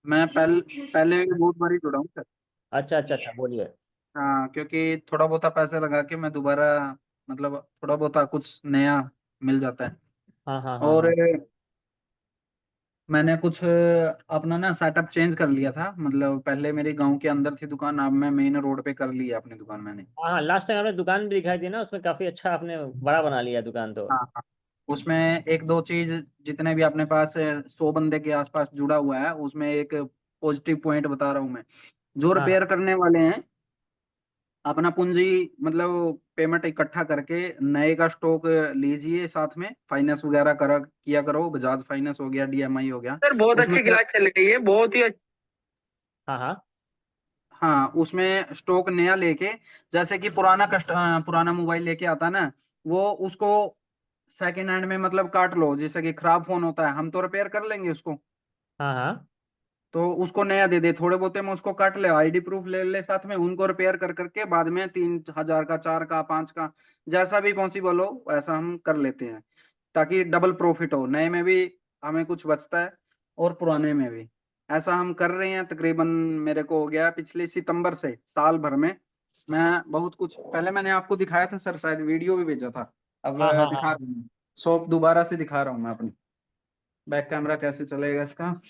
मैं पहले भी बहुत बार ही जुड़ा हूँ सर। अच्छा अच्छा अच्छा, बोलिए। हाँ, क्योंकि थोड़ा बहुत पैसे लगा के मैं दोबारा, मतलब थोड़ा बहुत कुछ नया मिल जाता है। हाँ हाँ हाँ और हाँ। मैंने कुछ अपना ना सेटअप चेंज कर लिया था। मतलब पहले मेरी गांव के अंदर थी दुकान, अब मैं मेन रोड पे कर ली है अपनी दुकान मैंने। हाँ हाँ, लास्ट टाइम आपने दुकान भी दिखाई थी ना, उसमें काफी अच्छा आपने बड़ा बना लिया दुकान तो। हाँ हाँ। उसमें एक दो चीज, जितने भी अपने पास 100 बंदे के आसपास जुड़ा हुआ है, उसमें एक पॉजिटिव पॉइंट बता रहा हूँ मैं। जो हाँ हाँ रिपेयर करने वाले हैं, अपना पूंजी मतलब पेमेंट इकट्ठा करके नए का स्टॉक लीजिए, साथ में फाइनेंस वगैरह करा किया करो, बजाज फाइनेंस हो गया, डीएमआई हो गया। सर बहुत उसमें अच्छी क्या, क्लास चल रही है, बहुत ही अच्छी। हाँ हाँ। हाँ, उसमें स्टॉक नया लेके, जैसे कि पुराना मोबाइल लेके आता है ना, वो उसको सेकेंड हैंड में मतलब काट लो। जैसे कि खराब फोन होता है, हम तो रिपेयर कर लेंगे उसको, हाँ हाँ। तो उसको नया दे दे। थोड़े बहुते में उसको काट ले, आईडी प्रूफ ले ले साथ में, उनको रिपेयर कर करके बाद में 3,000 का, 4 का, 5 का, जैसा भी पॉसिबल हो वैसा हम कर लेते हैं, ताकि डबल प्रॉफिट हो। नए में भी हमें कुछ बचता है और पुराने में भी। ऐसा हम कर रहे हैं तकरीबन। मेरे को हो गया पिछले सितंबर से, साल भर में मैं बहुत कुछ, पहले मैंने आपको दिखाया था सर, शायद वीडियो भी भेजा था। अब हाँ हाँ हाँ दिखा हाँ। रहा हूँ, शॉप दोबारा से दिखा रहा हूँ मैं अपनी। बैक कैमरा कैसे चलेगा इसका?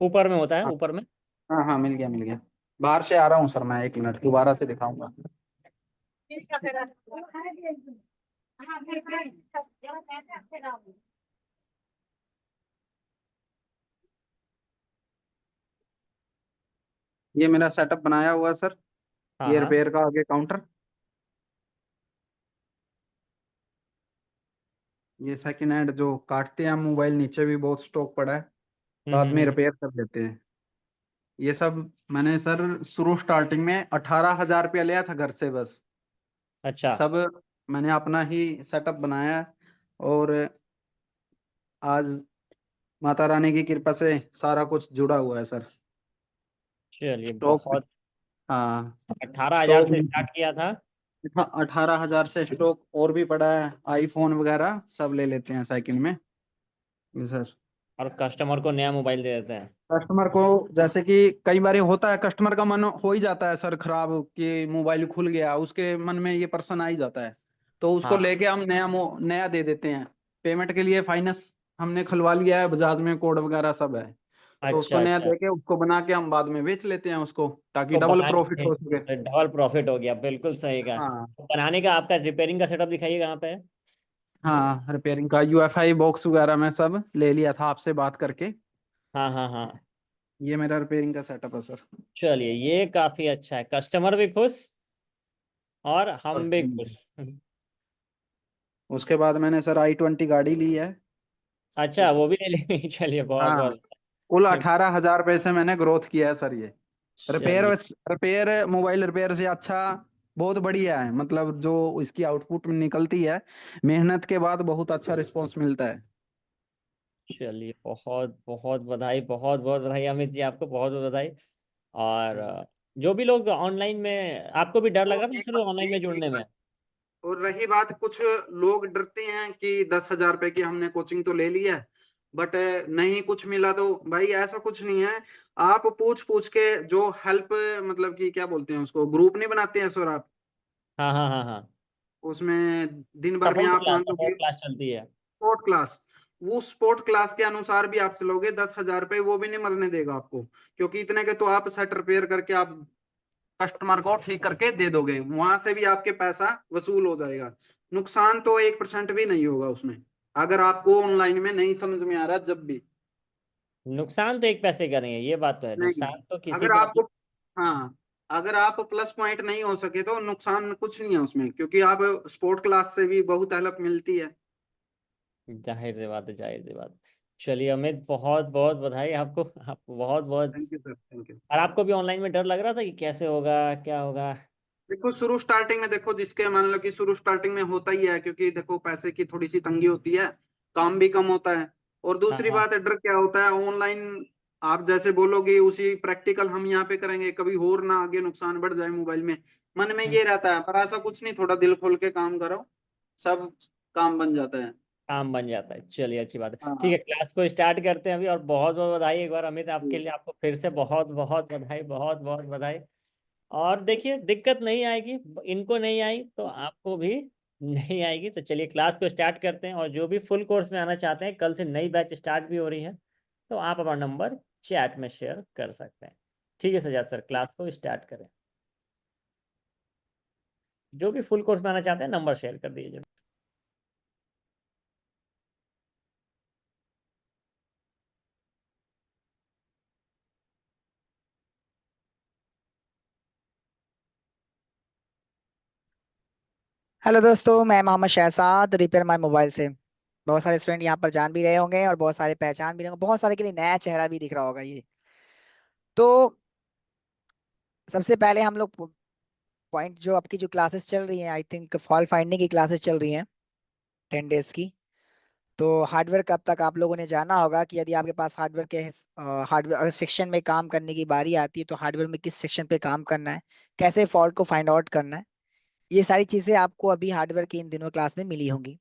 ऊपर में होता है, ऊपर में। हाँ हाँ, मिल गया मिल गया। बाहर से आ रहा हूँ सर मैं, 1 मिनट दोबारा से दिखाऊंगा। ये मेरा सेटअप बनाया हुआ है सर। हाँ ये हाँ। रिपेयर का आगे काउंटर, ये सेकंड हैंड जो काटते हैं हम मोबाइल, नीचे भी बहुत स्टॉक पड़ा है, बाद में हम्म। रिपेयर कर देते हैं। ये सब मैंने सर शुरू स्टार्टिंग में 18,000 रुपया लिया था घर से बस। अच्छा। सब मैंने अपना ही सेटअप बनाया है। और आज माता रानी की कृपा से सारा कुछ जुड़ा हुआ है सर। चलिए स्टॉक, बहुत। हाँ, 18,000 स्टॉक से स्टार्ट किया था। 18,000 से स्टॉक और भी पड़ा है। आईफोन वगैरह सब ले लेते हैं सेकंड में। जी सर। और कस्टमर को नया मोबाइल दे देते हैं। कस्टमर को, जैसे कि कई बार होता है, कस्टमर का मन हो ही जाता है सर खराब, कि मोबाइल खुल गया, उसके मन में ये पर्सन आ ही जाता है, तो उसको हाँ। लेके हम नया दे देते हैं। पेमेंट के लिए फाइनेंस हमने खुलवा लिया है, बजाज में कोड वगैरह सब है। तो उसको अच्छा नया अच्छा। देके उसको बना के हम बाद में बेच लेते हैं उसको, ताकि तो डबल बना प्रॉफिट के हो सके। डबल प्रॉफिट हो गया, बिल्कुल सही कहा। हाँ तो बनाने का आपका रिपेयरिंग का सेटअप दिखाइए कहाँ पे है। हाँ, रिपेयरिंग का यूएफआई बॉक्स वगैरह मैं सब ले लिया था आपसे बात करके। हाँ हाँ हाँ। ये मेरा रिपेयरिंग का सेटअप है सर। चलिए ये काफी अच्छा है, कस्टमर भी खुश और और हम भी खुश। उसके बाद मैंने सर I20 गाड़ी ली है। अच्छा, उस, वो भी ले लेंगे। चलिए बहुत हाँ, बहुत। कुल 18,000 रुपये से मैंने ग्रोथ किया है सर ये। रिपेयर चलिए। रिपेयर मोबाइल रिपेयर से अच्छा बहुत बढ़िया है, मतलब जो इसकी आउटपुट निकलती है, मेहनत के बाद बहुत अच्छा रिस्पॉन्स मिलता है। चलिए बहुत बहुत बधाई, बहुत बहुत बधाई अमित जी, आपको बहुत बहुत बधाई। और जो भी लोग ऑनलाइन में, आपको भी डर तो लगा था एक शुरू ऑनलाइन में एक जुड़ने में। और रही बात, कुछ लोग डरते हैं कि 10,000 रुपए की हमने कोचिंग तो ले ली है, बट नहीं कुछ मिला, तो भाई ऐसा कुछ नहीं है। आप पूछ पूछ के जो हेल्प, मतलब कि क्या बोलते हैं उसको, ग्रुप नहीं बनाते हैं सर आप, हाँ हाँ हाँ हाँ। उसमें दिन भर में आप मान लो कि सपोर्ट क्लास चलती है। स्पोर्ट क्लास, वो स्पोर्ट क्लास के अनुसार भी आप चलोगे, 10,000 रुपये वो भी नहीं मरने देगा आपको। क्योंकि इतने के तो आप सेट रिपेयर करके आप कस्टमर को ठीक करके दे दोगे, वहां से भी आपके पैसा वसूल हो जाएगा। नुकसान तो 1% भी नहीं होगा उसमें, अगर आपको ऑनलाइन में नहीं समझ में आ रहा जब भी। नुकसान तो एक पैसे का नहीं है, ये बात तो है, नहीं, नुकसान तो किसी अगर का आपको, भी। हाँ, अगर आप प्लस पॉइंट नहीं हो सके तो नुकसान कुछ नहीं है उसमें, क्योंकि आप स्पोर्ट क्लास से भी बहुत हेल्प मिलती है। जाहिर सी बात है, जाहिर सी बात। चलिए अमित, बहुत बहुत बधाई आपको, आपको बहुत बहुत। Thank you sir, thank you. और आपको भी ऑनलाइन में डर लग रहा था कि कैसे होगा, क्या होगा। देखो शुरू स्टार्टिंग में, देखो जिसके मान लो कि शुरू स्टार्टिंग में होता ही है, क्योंकि देखो पैसे की थोड़ी सी तंगी होती है, काम भी कम होता है। और हाँ दूसरी हाँ। बात है, डर क्या होता है ऑनलाइन, आप जैसे बोलोगे उसी प्रैक्टिकल हम यहाँ पे करेंगे, कभी और ना आगे नुकसान बढ़ जाए मोबाइल में, मन में हम्म। ये रहता है। पर ऐसा कुछ नहीं, थोड़ा दिल खोल के काम करो, सब काम बन जाता है। काम बन जाता है। चलिए अच्छी बात है। हाँ ठीक है, क्लास को स्टार्ट करते हैं अभी। और बहुत बहुत बधाई एक बार अमित, आपके जी। लिए, आपको फिर से बहुत बहुत बधाई, बहुत बहुत बधाई। और देखिए, दिक्कत नहीं आएगी, इनको नहीं आई तो आपको भी नहीं आएगी। तो चलिए क्लास को स्टार्ट करते हैं। और जो भी फुल कोर्स में आना चाहते हैं, कल से नई बैच स्टार्ट भी हो रही है, तो आप अपना नंबर चैट में शेयर कर सकते हैं। ठीक है सजाद सर, क्लास को स्टार्ट करें। जो भी फुल कोर्स में आना चाहते हैं, नंबर शेयर कर दीजिए। हेलो दोस्तों, मैं Mohammad Shahzad repair my mobile से। बहुत सारे स्टूडेंट यहाँ पर जान भी रहे होंगे और बहुत सारे पहचान भी रहे होंगे, बहुत सारे के लिए नया चेहरा भी दिख रहा होगा ये। तो सबसे पहले हम लोग पॉइंट, जो आपकी जो क्लासेस चल रही हैं, आई थिंक फॉल्ट फाइंडिंग की क्लासेस चल रही हैं 10 डेज की। तो हार्डवेयर कब तक आप लोगों ने जाना होगा कि यदि आपके पास हार्डवेयर सेक्शन में काम करने की बारी आती है तो हार्डवेयर में किस सेक्शन पे काम करना है, कैसे फॉल्ट को फाइंड आउट करना है, ये सारी चीजें आपको अभी हार्डवेयर की इन दिनों क्लास में मिली होंगी।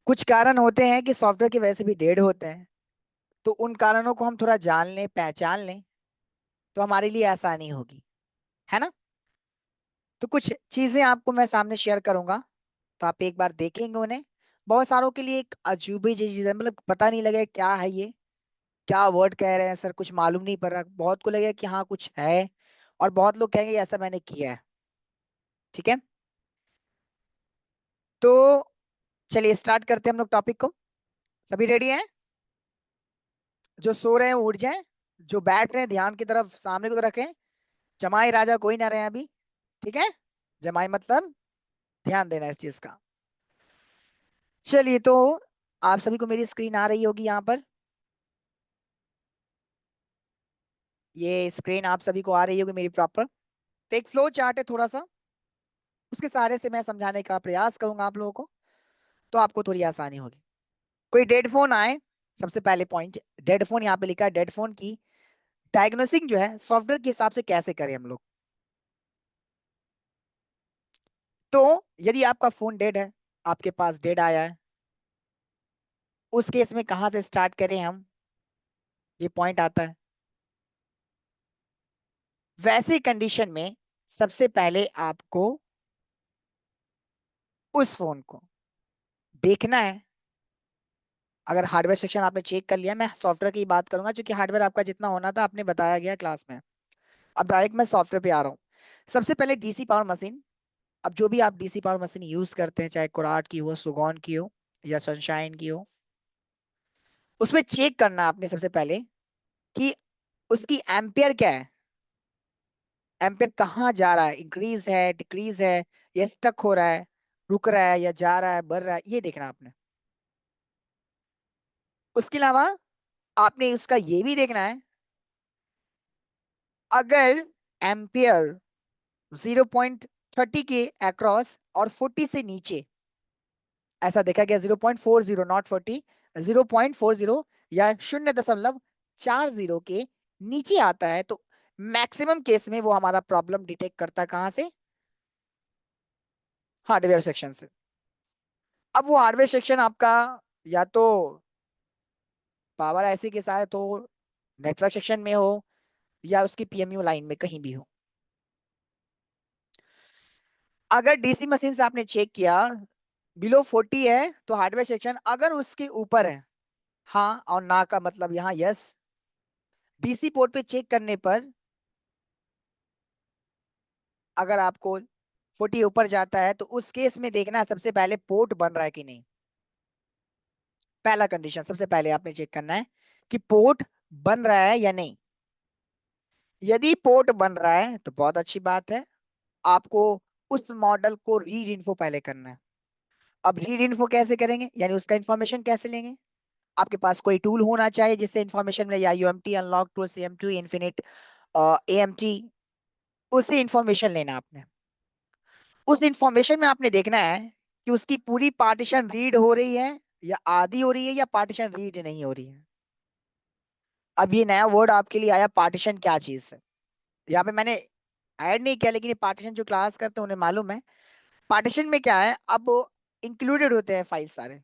कुछ कारण होते हैं कि सॉफ्टवेयर के वैसे भी डेड होते हैं, तो उन कारणों को हम थोड़ा जान लें, पहचान लें, तो हमारे लिए आसानी होगी, है ना। तो कुछ चीजें आपको मैं सामने शेयर करूंगा, तो आप एक बार देखेंगे उन्हें। बहुत सारों के लिए एक अजूबे जैसी चीज है, मतलब पता नहीं लगे क्या है ये, क्या वर्ड कह रहे हैं सर, कुछ मालूम नहीं पड़ रहा। बहुत को लगेगा कि हाँ कुछ है, और बहुत लोग कहेंगे ऐसा मैंने किया है। ठीक है, तो चलिए स्टार्ट करते हैं हम लोग टॉपिक को। सभी रेडी हैं? जो सो रहे हैं वो उठ जाएं, जो बैठ रहे हैं ध्यान की तरफ सामने को रखें। जमाई राजा कोई ना रहे अभी, ठीक है। जमाई मतलब ध्यान देना इस चीज का। चलिए, तो आप सभी को मेरी स्क्रीन आ रही होगी यहाँ पर। ये स्क्रीन आप सभी को आ रही होगी मेरी प्रॉपर। तो एक फ्लो चार्ट है थोड़ा सा, उसके सहारे से मैं समझाने का प्रयास करूंगा आप लोगों को, तो आपको थोड़ी आसानी होगी। कोई डेड फोन आए, सबसे पहले पॉइंट, डेड फोन यहाँ पे लिखा है। डेड फोन की डायग्नोसिंग जो है सॉफ्टवेयर के हिसाब से कैसे करें हम लोग। तो यदि आपका फोन डेड है, आपके पास डेड आया है, उस केस में कहाँ से स्टार्ट करें हम, ये पॉइंट आता है। वैसे कंडीशन में सबसे पहले आपको उस फोन को देखना है। अगर हार्डवेयर सेक्शन आपने चेक कर लिया, मैं सॉफ्टवेयर की बात करूंगा क्योंकि हार्डवेयर आपका जितना होना था आपने बताया गया क्लास में। अब डायरेक्ट मैं सॉफ्टवेयर पे आ रहा हूँ। सबसे पहले डीसी पावर मशीन। अब जो भी आप डीसी पावर मशीन यूज करते हैं, चाहे कुराट की हो, सुगॉन की हो, या सनशाइन की हो, उसमें चेक करना आपने सबसे पहले कि उसकी एम्पियर क्या है। एम्पियर कहाँ जा रहा है, इंक्रीज है, डिक्रीज है, या स्टक हो रहा है, रुक रहा है, या जा रहा है, बढ़ रहा है, ये देखना आपने। उसके अलावा आपने उसका ये भी देखना है, अगर एम्पियर 0.30 के अक्रॉस और 40 से नीचे, ऐसा देखा गया 0.40 नॉट 40, 0.40 या 0.40 के नीचे आता है, तो मैक्सिमम केस में वो हमारा प्रॉब्लम डिटेक्ट करता है कहां से, हार्डवेयर सेक्शन से। अब वो हार्डवेयर सेक्शन आपका या तो पावर आईसी के साथ हो, नेटवर्क सेक्शन में हो, या उसकी पीएमयू लाइन में कहीं भी हो। अगर डीसी मशीन से आपने चेक किया बिलो 40 है, तो हार्डवेयर सेक्शन, अगर उसके ऊपर है, हाँ और ना का मतलब यहाँ यस। डीसी पोर्ट पे चेक करने पर अगर आपको 40 ऊपर जाता है, तो उस केस में देखना है सबसे पहले पोर्ट बन रहा है कि नहीं। पहला कंडीशन सबसे पहले आपने चेक करना है कि पोर्ट बन रहा है या नहीं। यदि पोर्ट बन रहा है तो बहुत अच्छी बात है, आपको उस मॉडल को रीड इन्फो पहले करना है। अब रीड इन्फो कैसे करेंगे, यानी उसका इंफॉर्मेशन कैसे लेंगे। आपके पास कोई टूल होना चाहिए जिससे इंफॉर्मेशन मिले, या UMT unlock tool, CM two, infinite, AMT, उससे इंफॉर्मेशन लेना आपने। उस इंफॉर्मेशन में आपने देखना है कि उसकी पूरी पार्टीशन रीड हो रही है, या आधी हो रही है, या पार्टीशन रीड नहीं हो रही है। अब ये नया वर्ड आपके लिए आया, पार्टीशन क्या चीज है। यहाँ पे मैंने ऐड नहीं किया, लेकिन ये पार्टीशन जो क्लास करते हैं उन्हें मालूम है। पार्टीशन में क्या है, अब इंक्लूडेड होते हैं फाइल सारे,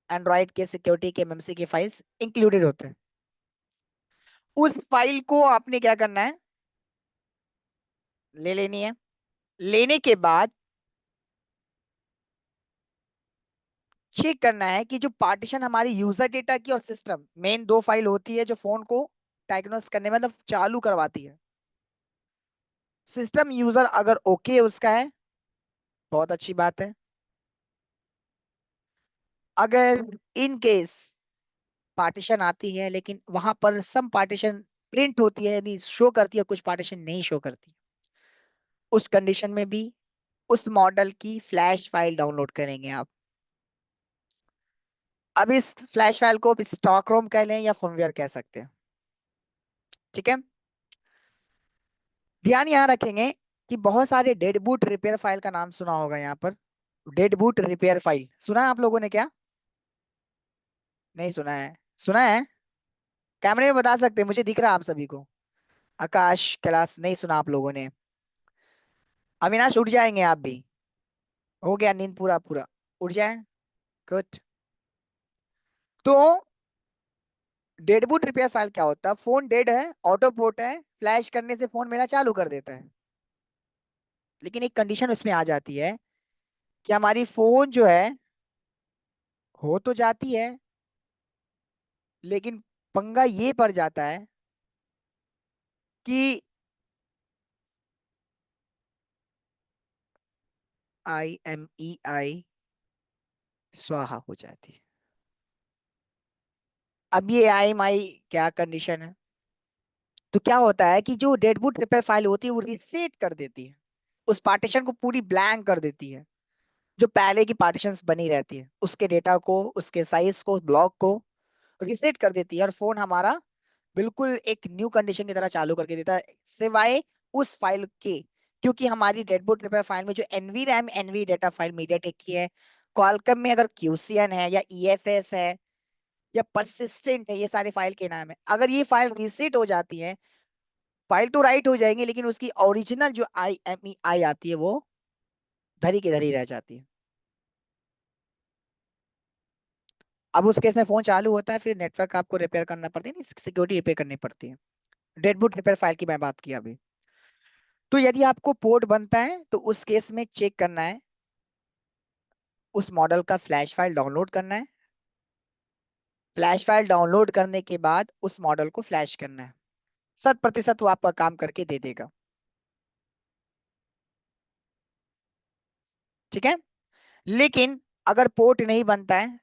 एंड्रॉइड के सिक्योरिटी के एमएमसी के फाइल्स इंक्लूडेड होते हैं। उस फाइल को आपने क्या करना है, ले लेनी है। लेने के बाद चेक करना है कि जो पार्टीशन हमारी यूजर डेटा की और सिस्टम, मेन दो फाइल होती है जो फोन को डायग्नोस करने मतलब चालू करवाती है। सिस्टम यूजर अगर ओके उसका है, बहुत अच्छी बात है। अगर इन केस पार्टीशन आती है लेकिन वहां पर सम पार्टीशन प्रिंट होती है यानी शो करती है, कुछ पार्टीशन नहीं शो करती, उस कंडीशन में भी उस मॉडल की फ्लैश फाइल डाउनलोड करेंगे आप। अब इस फ्लैश फाइल को स्टॉक रोम कह लें या फर्मवेयर कह सकते हैं, ठीक है। ध्यान यहाँ रखेंगे कि बहुत सारे डेड बूट रिपेयर फाइल का नाम सुना होगा यहाँ पर। डेड बूट रिपेयर फाइल सुना है आप लोगों ने क्या? नहीं सुना है? सुना है? कैमरे में बता सकते हैं, मुझे दिख रहा है आप सभी को। आकाश, कैलाश, नहीं सुना आप लोगों ने। अविनाश उठ जाएंगे आप भी, हो गया नींद पूरा पूरा, उठ जाए। गुड। तो डेड बूट रिपेयर फाइल क्या होता है? फोन डेड है, ऑटो पोर्ट है, फ्लैश करने से फोन मेरा चालू कर देता है, लेकिन एक कंडीशन उसमें आ जाती है कि हमारी फोन जो है हो तो जाती है, लेकिन पंगा ये पड़ जाता है कि IMEI स्वाहा हो जाती है। अब ये IMEI क्या कंडीशन है? तो क्या होता है कि जो डेड बूट रिपेयर फाइल होती है वो रीसेट कर देती है, उस पार्टीशन को पूरी ब्लैंक कर देती है, जो पहले की पार्टीशंस बनी रहती है उसके डेटा को, उसके साइज को, ब्लॉक को रीसेट कर देती है, और फोन हमारा बिल्कुल एक न्यू कंडीशन की तरह चालू करके देता है, सिवाय उस फाइल के। क्योंकि हमारी डेडबूट रिपेयर फाइल में जो NV RAM NV data file MediaTek की है, क्वालकॉम में अगर QCN है या EFS है या परसिस्टेंट है, ये सारे फाइल के नाम है। अगर ये फाइल रीसेट हो जाती है, फाइल तो राइट हो जाएंगे लेकिन उसकी ओरिजिनल जो IMEI आती है वो धरी की धरी रह जाती है। अब उस केस में फोन चालू होता है, फिर नेटवर्क आपको रिपेयर करना पड़ता है, सिक्योरिटी रिपेयर करनी पड़ती है। डेडबूट रिपेयर फाइल की मैं बात की अभी। तो यदि आपको पोर्ट बनता है तो उस केस में चेक करना है, उस मॉडल का फ्लैश फाइल डाउनलोड करना है। फ्लैश फाइल डाउनलोड करने के बाद उस मॉडल को फ्लैश करना है, 100% वो आपका काम करके दे देगा, ठीक है। लेकिन अगर पोर्ट नहीं बनता है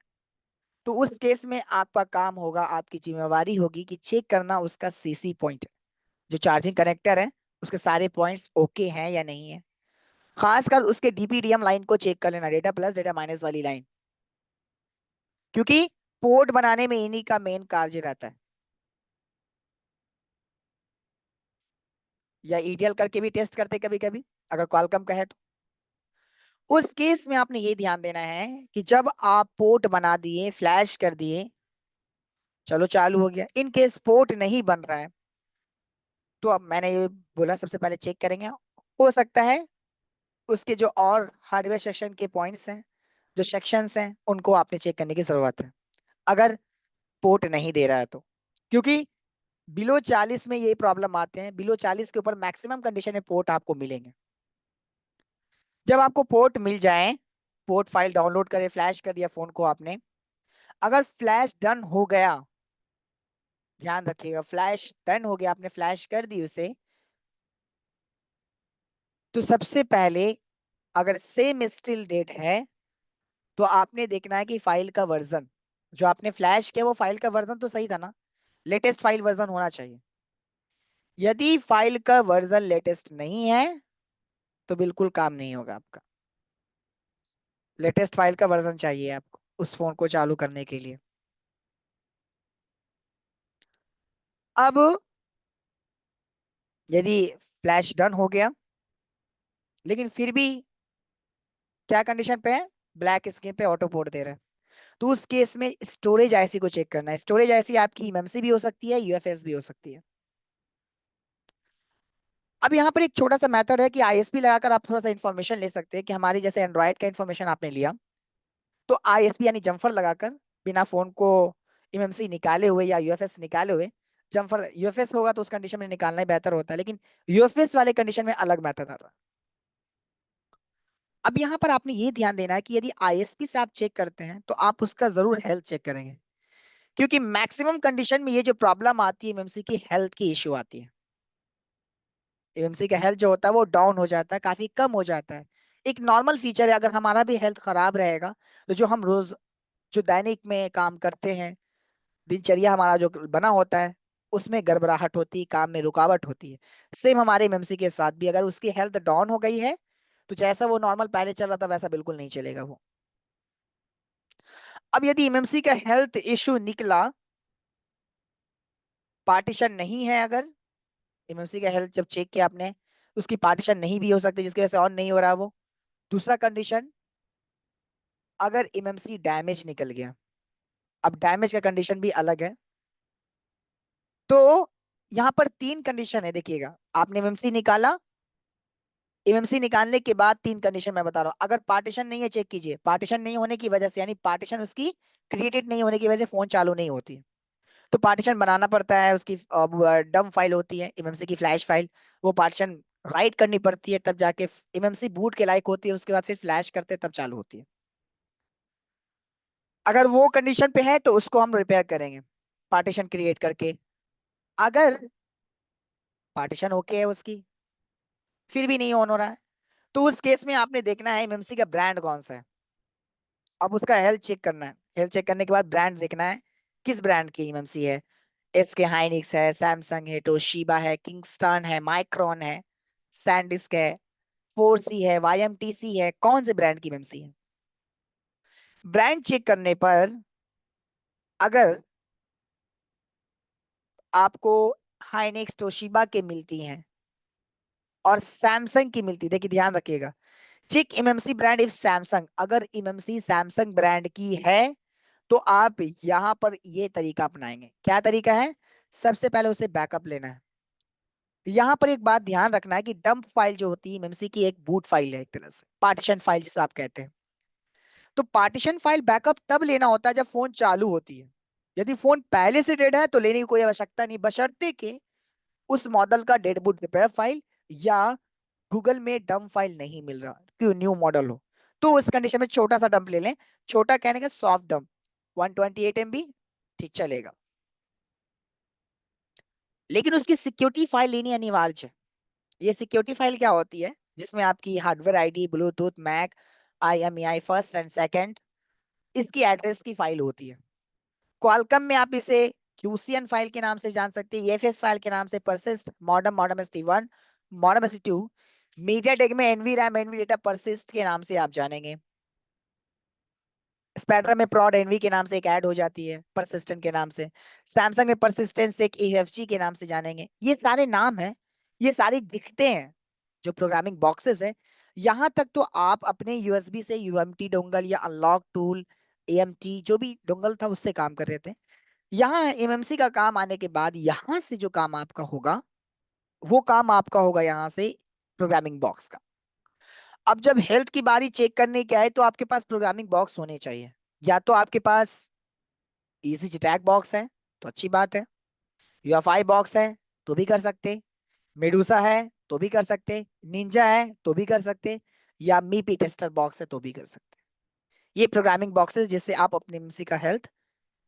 तो उस केस में आपका काम होगा, आपकी जिम्मेवारी होगी कि चेक करना उसका CC पॉइंट, जो चार्जिंग कनेक्टर है उसके सारे पॉइंट्स ओके हैं या नहीं है। खासकर उसके DPDM लाइन को चेक कर लेना, डेटा प्लस डेटा माइनस वाली लाइन, क्योंकि पोर्ट बनाने में इन्हीं का मेन कार्य रहता है। या ETL करके भी टेस्ट करते कभी कभी, अगर क्वालकॉम का है तो। उस केस में आपने ये ध्यान देना है कि जब आप पोर्ट बना दिए, फ्लैश कर दिए, चलो चालू हो गया, इन केस पोर्ट नहीं बन रहा है, तो अब मैंने ये बोला सबसे पहले चेक करेंगे। हो सकता है उसके जो और हार्डवेयर सेक्शन के पॉइंट्स हैं, जो सेक्शंस हैं, उनको आपने चेक करने की जरूरत है, अगर पोर्ट नहीं दे रहा है तो। क्योंकि बिलो 40 में ये प्रॉब्लम आते हैं, बिलो 40 के ऊपर मैक्सिमम कंडीशन में पोर्ट आपको मिलेंगे। जब आपको पोर्ट मिल जाए, पोर्ट फाइल डाउनलोड करे, फ्लैश कर दिया फोन को आपने, अगर फ्लैश डन हो गया, ध्यान रखिएगा, फ्लैश डन हो गया, आपने फ्लैश कर दी उसे, तो सबसे पहले अगर सेम स्टिल डेट है तो आपने देखना है कि फाइल का वर्जन, जो आपने फ्लैश किया वो फाइल का वर्जन तो सही था ना, लेटेस्ट फाइल वर्जन होना चाहिए। यदि फाइल का वर्जन लेटेस्ट नहीं है तो बिल्कुल काम नहीं होगा आपका। लेटेस्ट फाइल का वर्जन चाहिए आपको उस फोन को चालू करने के लिए। अब यदि फ्लैश डन हो गया लेकिन फिर भी क्या कंडीशन पे है, ब्लैक स्क्रीन पे ऑटो पोर्ट दे रहा है, तो उस केस में स्टोरेज आईसी को चेक करना है। स्टोरेज आईसी आपकी एमएमसी भी हो सकती है, UFS भी हो सकती है। अब यहाँ पर एक छोटा सा मेथड है कि ISP लगाकर आप थोड़ा सा इन्फॉर्मेशन ले सकते हैं, कि हमारी जैसे एंड्रॉइड का इन्फॉर्मेशन आपने लिया, तो ISP यानी जम्फर लगाकर बिना फोन को MMC निकाले हुए या UFS निकाले हुए, जम्फर UFS होगा तो उस कंडीशन में निकालना ही बेहतर होता है, लेकिन UFS वाले कंडीशन में अलग मेथड आ रहा है। अब यहाँ पर आपने ये ध्यान देना है कि यदि ISP से आप चेक करते हैं तो आप उसका जरूर हेल्थ चेक करेंगे, क्योंकि मैक्सिमम कंडीशन में ये जो प्रॉब्लम आती है MMC की हेल्थ की इश्यू आती है। MMC का हेल्थ जो होता है वो डाउन हो जाता है, काफी कम हो जाता है। एक नॉर्मल फीचर है, अगर हमारा भी हेल्थ खराब रहेगा तो जो हम रोज जो दैनिक में काम करते हैं, दिनचर्या हमारा जो बना होता है उसमें गड़बड़ाहट होती है, काम में रुकावट होती है। सेम हमारे MMC के साथ भी अगर उसकी हेल्थ डाउन हो गई है तो जैसा वो नॉर्मल पहले चल रहा था वैसा बिल्कुल नहीं चलेगा वो। अब यदि MMC का हेल्थ इश्यू निकला, पार्टीशन नहीं है, अगर MMC का हेल्थ जब चेक किया आपने उसकी पार्टीशन नहीं भी हो सकती जिसकी वजह से ऑन नहीं हो रहा वो। दूसरा कंडीशन, अगर MMC डैमेज निकल गया, अब डैमेज का कंडीशन भी अलग है। तो यहाँ पर 3 कंडीशन है, देखिएगा आपने MMC निकाला, MMC निकालने के बाद 3 कंडीशन मैं बता रहा हूँ। अगर पार्टीशन नहीं है, चेक कीजिए, पार्टीशन नहीं होने की वजह से यानी पार्टीशन उसकी क्रिएटेड नहीं होने की वजह से फोन चालू नहीं होती, तो पार्टीशन बनाना पड़ता है। उसकी डम फाइल होती है MMC की फ्लैश फाइल, वो पार्टीशन राइट करनी पड़ती है, तब जाके MMC बूट के लायक होती है, उसके बाद फिर फ्लैश करते हैं तब चालू होती है। अगर वो कंडीशन पे है तो उसको हम रिपेयर करेंगे पार्टीशन क्रिएट करके। अगर पार्टीशन ओके है उसकी फिर भी नहीं ऑन हो रहा है, तो उस केस में आपने देखना है MMC का ब्रांड कौन सा है। अब उसका हेल्थ चेक करना है, हेल्थ चेक करने के बाद ब्रांड देखना है किस ब्रांड की MMC है। SK हाइनिक्स है, सैमसंग है, टोशिबा है, किंगस्टन है, माइक्रोन है, सैंडिस्क है, 4C है, YMTC है, कौन से ब्रांड की MMC है। ब्रांड चेक करने पर अगर आपको हाइनिक्स टोशिबा के मिलती हैं और सैमसंग की मिलती, देखिए ध्यान रखिएगा, check MMC brand if Samsung, अगर MMC सैमसंग ब्रांड की है तो आप यहां पर ये तरीका अपनाएंगे। क्या तरीका है? सबसे पहले उसे बैकअप लेना है। यहां पर एक बात ध्यान रखना है कि डंप फाइल जो होती है MMC की एक बूट फाइल है, एक तरह से पार्टीशन फाइल जिसे आप कहते हैं। तो पार्टीशन फाइल बैकअप तब लेना होता है जब फोन चालू होती है। यदि फोन पहले से डेड है तो लेने की कोई आवश्यकता नहीं, बशर्ते कि उस मॉडल का डेड बूट रिपेयर फाइल या गूगल में डंप फाइल नहीं मिल रहा क्यों न्यू मॉडल हो, तो उस कंडीशन में छोटा सा डंप ले लें। छोटा कहने का सॉफ्ट डंप 128 MB ठीक चलेगा, लेकिन उसकी सिक्योरिटी फाइल लेनी अनिवार्य है। ये सिक्योरिटी फाइल क्या होती है? जिसमें आपकी hardware ID, Bluetooth, MAC, IMEI first and second, इसकी एड्रेस की फाइल होती है। क्वालकॉम में आप इसे QCN फाइल के नाम से जान सकते हैं, EFS फाइल के नाम से, persist, modem ST1, modem ST2, MediaTek में NVRAM, NVData परसिस्ट के नाम से आप जानेंगे। स्पेक्ट्रम में प्रॉड एनवी के नाम से एक ऐड हो जाती है परसिस्टेंट के नाम से। सैमसंग में परसिस्टेंस एक EFG के नाम से जानेंगे। ये सारे नाम हैं, ये सारे दिखते हैं जो प्रोग्रामिंग बॉक्सेस है। यहां तक तो आप अपने USB से UMT डोंगल या अनलॉक टूल AMT जो भी डोंगल था उससे काम कर रहे थे। यहाँ MMC का काम आने के बाद यहाँ से जो काम आपका होगा वो काम आपका होगा यहाँ से प्रोग्रामिंग बॉक्स का। अब जब हेल्थ की बारी चेक करने की आए तो आपके पास प्रोग्रामिंग बॉक्स होने चाहिए। या तो आपके पास इजी JTAG बॉक्स है तो अच्छी बात है, UFI बॉक्स है तो भी कर सकते, मेडूसा है तो भी कर सकते, निंजा है तो भी कर सकते, या मीपी टेस्टर बॉक्स है तो भी कर सकते। ये प्रोग्रामिंग बॉक्सेस जिससे आप अपने MMC का हेल्थ,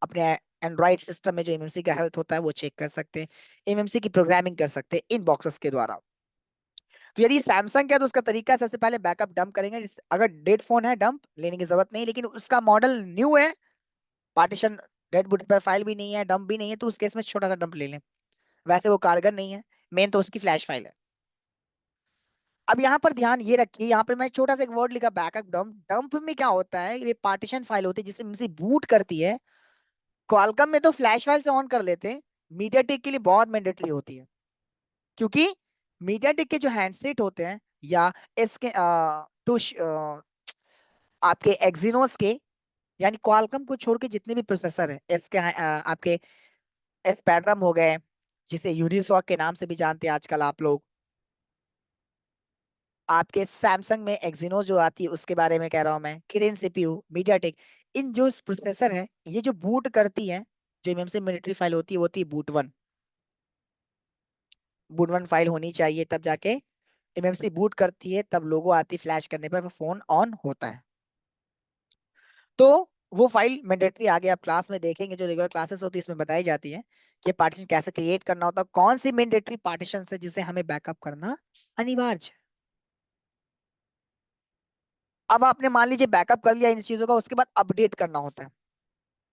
अपने एंड्रॉइड सिस्टम में जो MMC का हेल्थ होता है वो चेक कर सकते हैं, MMC की प्रोग्रामिंग कर सकते हैं इन बॉक्सेस के द्वारा। तो यदि सैमसंग है तो उसका तरीका है सबसे पहले बैकअप डंप करेंगे। अगर डेड फोन है डंप लेने की जरूरत नहीं, लेकिन उसका मॉडल न्यू है, पार्टीशन डेड बूट पर फाइल भी नहीं है, डंप भी नहीं है, तो उस केस में छोटा सा डंप ले लें। वैसे वो कारगर नहीं है, मेन तो उसकी फ्लैश फाइल है। अब यहाँ पर ध्यान ये रखिए, यहाँ पर मैं छोटा सा एक वर्ड लिखा बैकअप डंप। डंप में क्या होता है, ये पार्टीशन फाइल होती है जिससे MMC बूट करती है। क्वालकॉम में तो फ्लैश फाइल से ऑन कर लेते हैं, मीडियाटेक के लिए बहुत मैंडेटरी होती है, क्योंकि मीडियाटेक के जो हैंडसेट होते हैं या इसके आपके एक्सिनोस के, यानी क्वालकॉम को छोड़ के जितने भी प्रोसेसर है इसके आपके स्पेक्ट्रम हो गए, जिसे यूनिसॉक के नाम से भी जानते हैं आजकल आप लोग, आपके सैमसंग में एक्सिनोस जो आती है उसके बारे में कह रहा हूं मैं, किरिन CPU, मीडियाटेक, इन जो प्रोसेसर है ये जो बूट करती है, जो एमएमसी मिलिट्री फाइल होती है वो होती है बूट वन फाइल होनी चाहिए, तब जाके एमएमसी बूट करती है, तब लोगो आती फ्लैश करने पर फोन ऑन होता है। तो वो फाइल मैंडेटरी आगे आप क्लास में देखेंगे, जो रेगुलर क्लासेस होती है इसमें बताई जाती है कि पार्टीशन कैसे क्रिएट करना होता है, कौन सी मैंडेटरी पार्टीशन है जिसे हमें बैकअप करना अनिवार्य है। अब आपने मान लीजिए बैकअप कर लिया इन चीजों का, उसके बाद अपडेट करना होता है।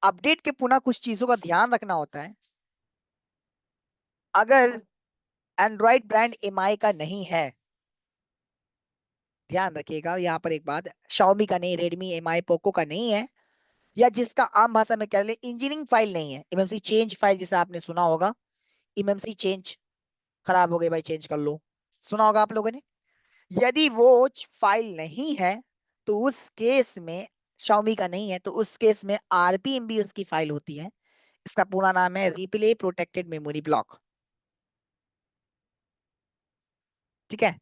अपडेट के पुनः कुछ चीजों का ध्यान रखना होता है। अगर एंड्रॉइड ब्रांड एमआई का नहीं है, ध्यान रखिएगा यहाँ पर एक बात, Xiaomi का नहीं, Redmi, एमआई, पोको का नहीं है, या जिसका आम भाषा में कह ले इंजीनियरिंग फाइल नहीं है, एमएमसी चेंज फाइल जिसे आपने सुना होगा, एमएमसी चेंज खराब हो गई भाई चेंज कर लो, सुना होगा आप लोगों ने। यदि वो फाइल नहीं है तो उस केस में, Xiaomi का नहीं है तो उस केस में आरपीएमबी उसकी फाइल होती है। इसका पूरा नाम है रिप्ले प्रोटेक्टेड मेमोरी ब्लॉक, ठीक है,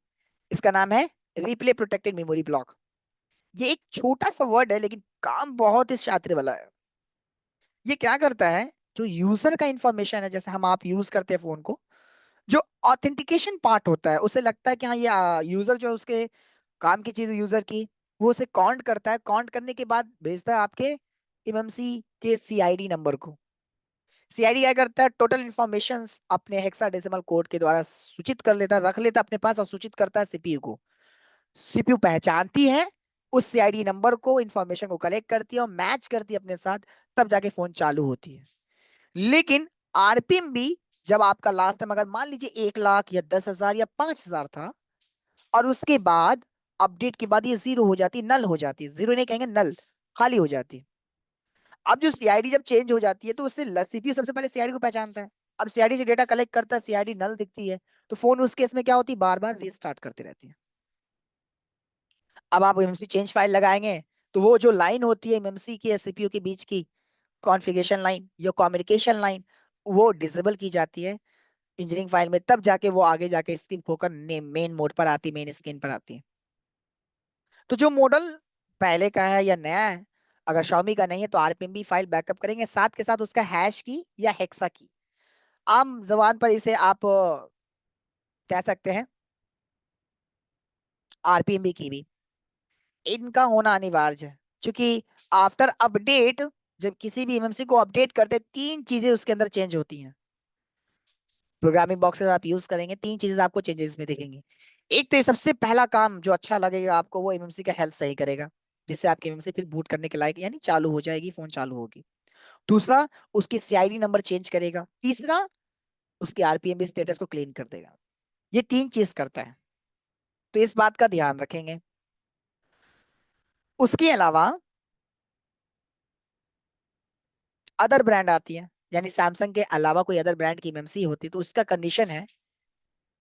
इसका नाम है रिप्ले प्रोटेक्टेड मेमोरी ब्लॉक। ये एक छोटा सा वर्ड है लेकिन काम बहुत ही शातिर वाला है। ये क्या करता है, जो यूजर का इंफॉर्मेशन है, जैसे हम आप यूज करते हैं फोन को, जो ऑथेंटिकेशन पार्ट होता है, उसे लगता है कि हाँ ये यूजर जो है उसके काम की चीज यूजर की, वो उसे काउंट करता है, काउंट करने के बाद भेजता है आपके एमएमसी के सीआईडी नंबर को। सीआईडी क्या करता है, टोटल इंफॉर्मेशन अपने हेक्साडेसिमल कोड के द्वारा सूचित कर लेता है, रख लेता है अपने पास और सूचित करता है सीपीयू को। सीपीयू पहचानती है उस सीआईडी नंबर को, इंफॉर्मेशन को कलेक्ट करती है और मैच करती है अपने साथ, तब जाके फोन चालू होती है। लेकिन आरपीएम भी, जब आपका लास्ट टाइम अगर मान लीजिए 1 लाख या 10,000 या 5,000 था, और उसके बाद अपडेट के बाद ये जीरो हो जाती, नल हो जाती, जीरो नहीं कहेंगे, नल, खाली हो जाती। अब जो सीआईडी जब चेंज हो जाती है तो उससे सीपीयू सबसे पहले सीआईडी को पहचानता है। अब सीआईडी से डेटा कलेक्ट करता है, सीआईडी नल दिखती है, तो फोन उस केस में क्या होती है, बार बार रीस्टार्ट करती रहती है। अब आप एमएमसी चेंज फाइल लगाएंगे तो वो जो लाइन होती है एमएमसी की या सीपीयू के बीच की, कॉन्फ़िगरेशन लाइन या कम्युनिकेशन लाइन, वो डिसेबल की जाती है इंजीनियरिंग फाइल में, तब जाके वो आगे जाके स्किप होकर मेन मोड पर आती, मेन स्क्रीन पर आती है। तो जो मॉडल पहले का है या नया है, अगर Xiaomi का नहीं है तो आरपीएमबी फाइल बैकअप करेंगे, साथ के साथ उसका हैश की या हेक्सा की, आम जबान पर इसे आप कह सकते हैं आरपीएमबी की भी, इनका होना अनिवार्य है। क्योंकि आफ्टर अपडेट, जब किसी भी एमएमसी को अपडेट करते, 3 चीजें उसके अंदर चेंज होती हैं। प्रोग्रामिंग बॉक्सेस आप यूज करेंगे, 3 चीजें आपको चेंजेस में दिखेंगी। एक तो ये सबसे पहला काम जो अच्छा लगेगा आपको, वो एमएमसी का हेल्थ सही करेगा, जिससे आपकी एमएमसी फिर बूट करने के लायक यानी चालू हो जाएगी, फोन चालू होगी। दूसरा, उसकी सीआईडी नंबर चेंज करेगा। तीसरा, उसके आरपीएमबी स्टेटस को क्लीन कर देगा। ये 3 चीज करता है, तो इस बात का ध्यान रखेंगे। उसके अलावा अदर ब्रांड आती है, यानी सैमसंग के अलावा कोई अदर ब्रांड की एमएमसी होती है, तो उसका कंडीशन है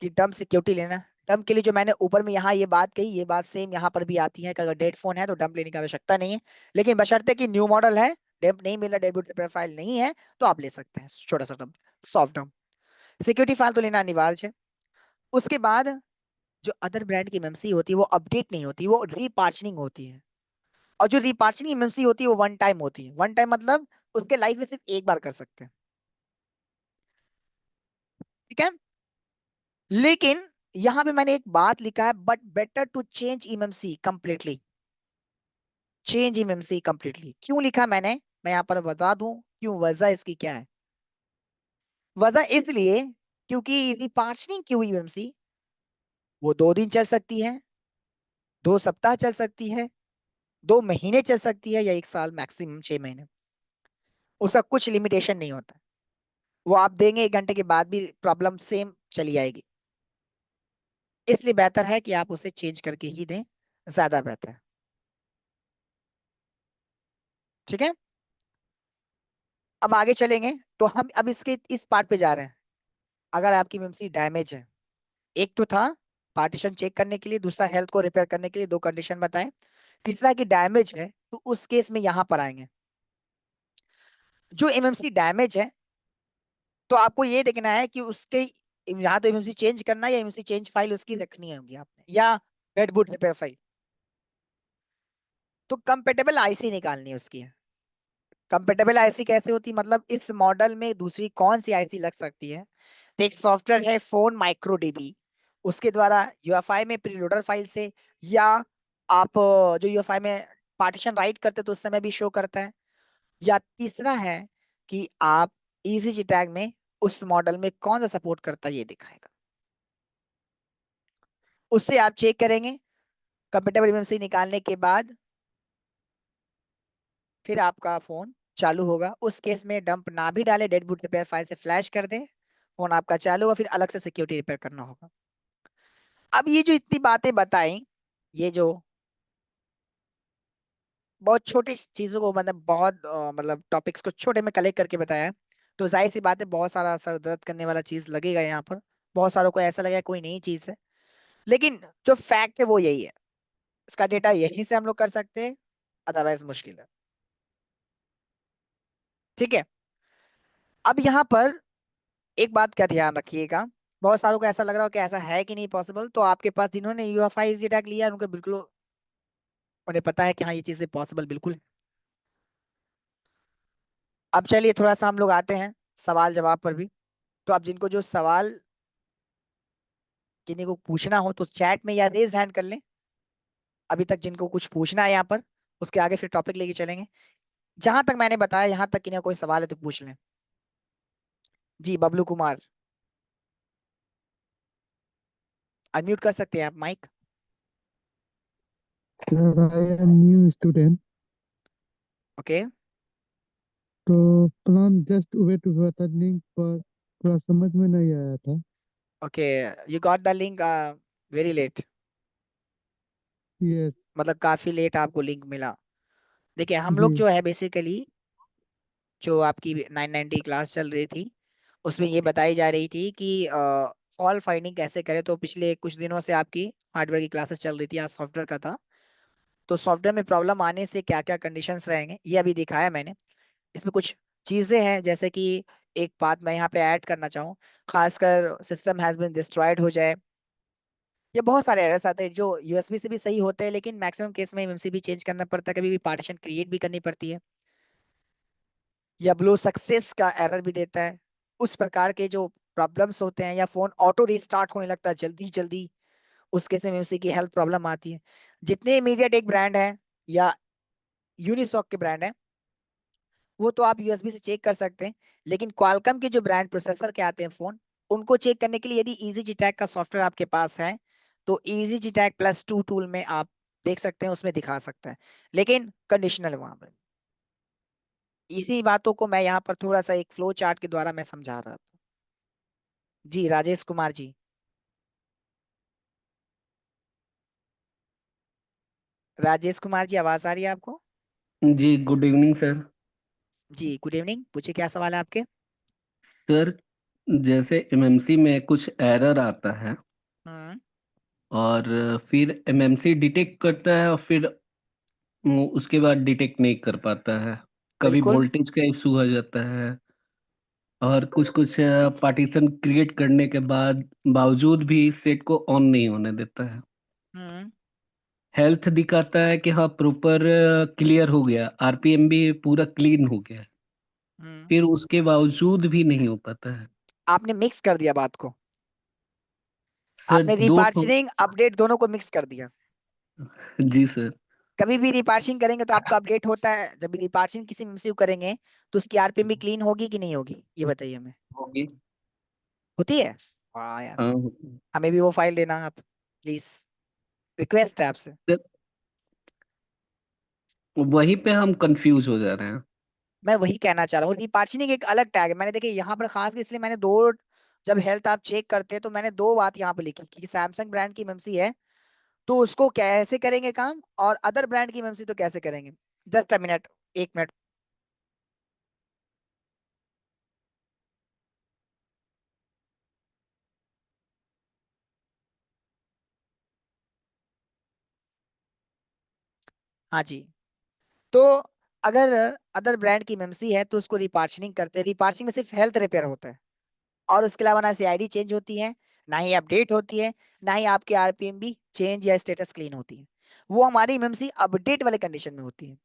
कि टर्म सिक्योरिटी लेना। टर्म के लिए जो मैंने ऊपर में यहाँ ये बात कही, ये बात सेम यहाँ पर भी आती है कि अगर डेड फोन है तो डंप लेने की आवश्यकता नहीं है, लेकिन बशर्ते कि न्यू मॉडल है, डंप नहीं मिल रहा, डेब्यूट रिपेयर फाइल नहीं है, तो आप ले सकते हैं छोटा सा dump, soft dump. Security file तो लेना अनिवार्य है। उसके बाद जो अदर ब्रांड की एमएमसी होती है वो अपडेट नहीं होती, वो रीपार्चनिंग होती है। और जो रीपार्चनिंग एमएमसी होती है वो वन टाइम होती है। वन टाइम मतलब उसके लाइफ में सिर्फ एक बार कर सकते हैं, ठीक है। लेकिन यहां पे मैंने एक बात लिखा है, but better to change MMC completely, change MMC completely क्यों लिखा मैंने, मैं यहाँ पर बता दूं क्यों, वजह इसकी क्या है। वजह इसलिए क्योंकि रिपार्चनिंग की हुई एमएमसी वो 2 दिन चल सकती है, 2 सप्ताह चल सकती है, 2 महीने चल सकती है, या 1 साल, मैक्सिमम 6 महीने। उसका कुछ लिमिटेशन नहीं होता। वो आप देंगे 1 घंटे के बाद भी प्रॉब्लम सेम चली आएगी। इसलिए बेहतर है कि आप उसे चेंज करके ही दें, ज्यादा बेहतर है, ठीक है। अब आगे चलेंगे, तो हम अब इसके इस पार्ट पे जा रहे हैं। अगर आपकी मेमोरी डैमेज है, एक तो था पार्टीशन चेक करने के लिए, दूसरा हेल्थ को रिपेयर करने के लिए, 2 कंडीशन बताएं, तीसरा कि डैमेज है, तो उस केस में यहां पर आएंगे। जो एमएमसी डैमेज है तो आपको ये देखना है कि उसके यहाँ तो एमएमसी चेंज करना है, या एमएमसी चेंज फाइल उसकी रखनी होगी आपने, या बेड बूट रिपेयर फाइल। तो कंपेटेबल आईसी निकालनी है उसकी, कंपेटेबल आईसी कैसे होती, मतलब इस मॉडल में दूसरी कौन सी आईसी लग सकती है। तो एक सॉफ्टवेयर है फोन माइक्रो डीबी, उसके द्वारा यूएफआई में प्रीलोडर फाइल से, या आप जो यूएफआई में पार्टीशन राइट करते तो उस समय भी शो करता है, या तीसरा है कि आप ECG टैग में उस मॉडल में कौन सा सपोर्ट करता है ये दिखाएगा। उससे आप चेक करेंगे, कंपेटेबल एमएमसी निकालने के बाद फिर आपका फोन चालू होगा। उस केस में डंप ना भी डाले, डेड बूट रिपेयर फाइल से फ्लैश कर दे, फोन आपका चालू होगा, फिर अलग से सिक्योरिटी रिपेयर करना होगा। अब ये जो इतनी बातें बताई, ये जो बहुत छोटी चीजों को मतलब बहुत मतलब टॉपिक्स को छोटे में कलेक्ट करके बताया है, तो जाहिर सी बात है बहुत सारा सर दर्द करने वाला चीज लगेगा यहाँ पर, बहुत सारों को ऐसा लगेगा कोई नई चीज है, लेकिन जो फैक्ट है वो यही है। इसका डेटा यहीं से हम लोग कर सकते हैं, अदरवाइज मुश्किल है। ठीक है, अब यहाँ पर एक बात का ध्यान रखिएगा, बहुत सारों को ऐसा लग रहा हो कि ऐसा है कि नहीं पॉसिबल, तो आपके पास जिन्होंने यूएफआई इजी टैग लिया है उनको बिल्कुल उन्हें पता है कि हाँ ये चीजें पॉसिबल बिल्कुल है। अब चलिए थोड़ा सा हम लोग आते हैं सवाल जवाब पर भी। तो आप जिनको जो सवाल किन्हीं को पूछना हो तो चैट में या रेज हैंड कर लें, अभी तक जिनको कुछ पूछना है यहाँ पर, उसके आगे फिर टॉपिक लेके चलेंगे। जहां तक मैंने बताया यहाँ तक किन्हीं का कोई सवाल है तो पूछ लें। जी बबलू कुमार, अनम्यूट कर सकते हैं आप mic. Sir I am new student, okay तो प्लान जस्ट वेट हुआ था लिंक पर, थोड़ा समझ में नहीं आया था। Okay, you got the link very late, yes. मतलब काफी लेट आपको लिंक मिला। देखिए हम लोग जी। जो है बेसिकली जो आपकी 990 क्लास चल रही थी उसमें ये बताई जा रही थी कि फॉल्ट फाइंडिंग कैसे करें। तो पिछले कुछ दिनों से आपकी हार्डवेयर की क्लासेस चल रही थी, आज सॉफ्टवेयर का था। तो सॉफ्टवेयर में प्रॉब्लम आने से क्या क्या कंडीशंस रहेंगे ये अभी दिखाया मैंने। इसमें कुछ चीजें हैं जैसे कि एक बात मैं यहाँ पे ऐड करना चाहूँ, खासकर सिस्टम हैज बीन डिस्ट्रॉयड हो जाए, ये बहुत सारे एरर्स आते हैं जो यूएसबी से भी सही होते हैं, लेकिन मैक्सिमम केस में एमएमसी भी चेंज करना पड़ता है, कभी भी पार्टीशन क्रिएट भी करनी पड़ती है, या ब्लो सक्सेस का एरर भी देता है। उस प्रकार के जो प्रॉब्लम्स होते हैं, या फोन ऑटो रीस्टार्ट होने लगता है जल्दी जल्दी, उसके से एमएमसी की हेल्थ प्रॉब्लम आती है। जितने इमीडिएट एक ब्रांड है या यूनिसॉक के ब्रांड है वो तो आप यूएसबी से चेक कर सकते हैं, लेकिन क्वालकॉम के जो ब्रांड प्रोसेसर के आते हैं फोन, उनको चेक करने के लिए यदि इजी टैग का सॉफ्टवेयर आपके पास है तो इजी टैग +2 टूल में आप देख सकते हैं, उसमें दिखा सकता है, लेकिन कंडीशनल है वहां पर। इसी बातों को मैं यहाँ पर थोड़ा सा एक फ्लो चार्ट के द्वारा मैं समझा रहा था। जी राजेश कुमार जी, राजेश कुमार जी आवाज आ रही है आपको? जी गुड इवनिंग सर। जी गुड इवनिंग, पूछिए क्या सवाल है आपके। सर जैसे एमएमसी में कुछ एरर आता है हम्म, और फिर एमएमसी डिटेक्ट करता है और फिर उसके बाद डिटेक्ट नहीं कर पाता है, कभी बिल्कुल। वोल्टेज का इशू आ जाता है और कुछ कुछ पार्टीशन क्रिएट करने के बाद बावजूद भी सेट को ऑन नहीं होने देता है। हम्म हेल्थ दिखाता है कि हाँ प्रॉपर क्लियर हो गया, आरपीएम भी पूरा क्लीन हो गया, हम्म फिर उसके बावजूद भी नहीं हो पाता है। आपने मिक्स कर दिया बात को, सर आपने दो तो रिपार्चनिंग अपडेट दोनों को मिक्स कर दिया। जी सर। कभी भी रिपार्सिंग करेंगे तो आपका अपडेट होता है, जब भी रिपार्सिंग किसी MCU करेंगे तो उसकी आरपीएम भी क्लीन होगी कि नहीं होगी, ये बताइए हमें। होगी। होती है, वाह यार, हाँ हमें भी वो फाइल देना आप प्लीज, रिक्वेस्ट है आपसे। सर, वहीं पे हम कंफ्यूज हो जा रहे हैं। मैं वही कहना चाह रहा हूँ, रिपार्सिंग एक अलग टैग है। मैंने देखिए यहाँ पर खास इसलिए मैंने दो, जब हेल्थ आप चेक करते हैं तो मैंने दो बात यहाँ पे लिखी कि सैमसंग ब्रांड की MMC है तो उसको कैसे करेंगे काम, और अदर ब्रांड की MMC तो कैसे करेंगे। जस्ट अ मिनट, एक मिनट। हाँ जी, तो अगर अदर ब्रांड की MMC है तो उसको रिपार्शनिंग करते हैं। रिपार्शनिंग में सिर्फ हेल्थ रिपेयर होता है, और उसके अलावा ना CID चेंज होती है, ना ही अपडेट होती है, ना ही आपकी आरपीएम भी चेंज या स्टेटस क्लीन होती है। वो हमारी MMC अपडेट वाले कंडीशन में होती है।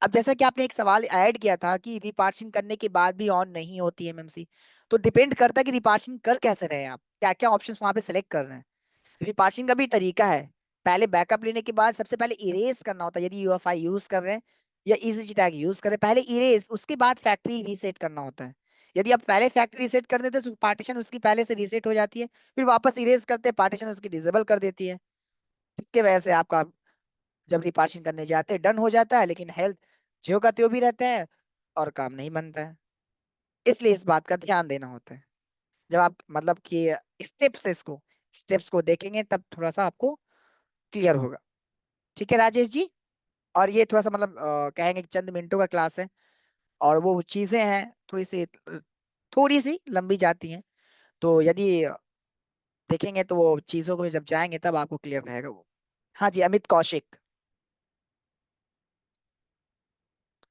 अब जैसा कि आपने एक सवाल ऐड किया था कि रिपार्टीशन करने के बाद भी ऑन नहीं होती है एमएमसी, तो डिपेंड करता है कि रिपार्टीशन कर कैसे रहे हैं आप, क्या क्या ऑप्शंस वहां पे सेलेक्ट कर रहे हैं। रिपार्टीशन का भी तरीका है, पहले बैकअप लेने के बाद सबसे पहले इरेज करना होता है, यदि यूएफआई यूज कर रहे हैं या ईजी टैग यूज कर रहे हैं, पहले इरेज, उसके बाद फैक्ट्री रीसेट करना होता है। यदि आप पहले फैक्ट्री रीसेट कर देते हैं तो पार्टीशन उसकी पहले से रीसेट हो जाती है, फिर वापस इरेज करते हैं पार्टीशन उसकी डिसेबल कर देती है, जिसके वजह से आपका जब रिपार्टीशन करने जाते हैं डन हो जाता है, लेकिन हेल्थ ज्यो का त्यों भी रहता है और काम नहीं बनता है। इसलिए इस बात का ध्यान देना होता है। जब आप मतलब कि स्टेप्स को देखेंगे तब थोड़ा सा आपको क्लियर होगा। ठीक है राजेश जी। और ये थोड़ा सा मतलब कहेंगे कि चंद मिनटों का क्लास है, और वो चीजें हैं थोड़ी सी लंबी जाती हैं, तो यदि देखेंगे तो वो चीजों को जब जाएंगे तब आपको क्लियर रहेगा वो। हाँ जी, अमित कौशिक,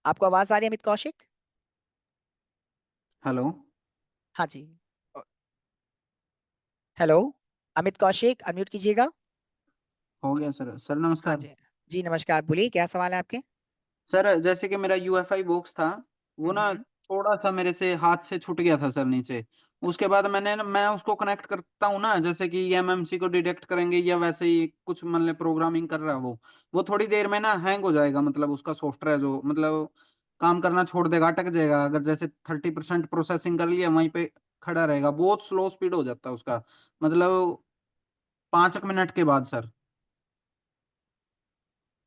आपको आवाज आ रही है अमित कौशिक? हेलो। हाँ जी, हेलो अमित कौशिक, अनम्यूट कीजिएगा। हो गया सर। सर हाँ नमस्कार। जी, जी नमस्कार, बोलिए क्या सवाल है आपके? सर जैसे कि मेरा यूएफआई बॉक्स था, वो ना हम्म। थोड़ा सा मेरे से हाथ से छूट गया था सर नीचे। उसके बाद मैं उसको कनेक्ट करता हूँ ना, जैसे कि एमएमसी को डिटेक्ट करेंगे या वैसे ही कुछ मतलब प्रोग्रामिंग कर रहा है वो थोड़ी देर में ना हैंग हो जाएगा, मतलब उसका सॉफ्टवेयर जो मतलब काम करना छोड़ देगा, अटक जाएगा। अगर जैसे 30% प्रोसेसिंग कर लिया वहीं पे खड़ा रहेगा, बहुत स्लो स्पीड हो जाता है उसका, मतलब 5 मिनट के बाद सर।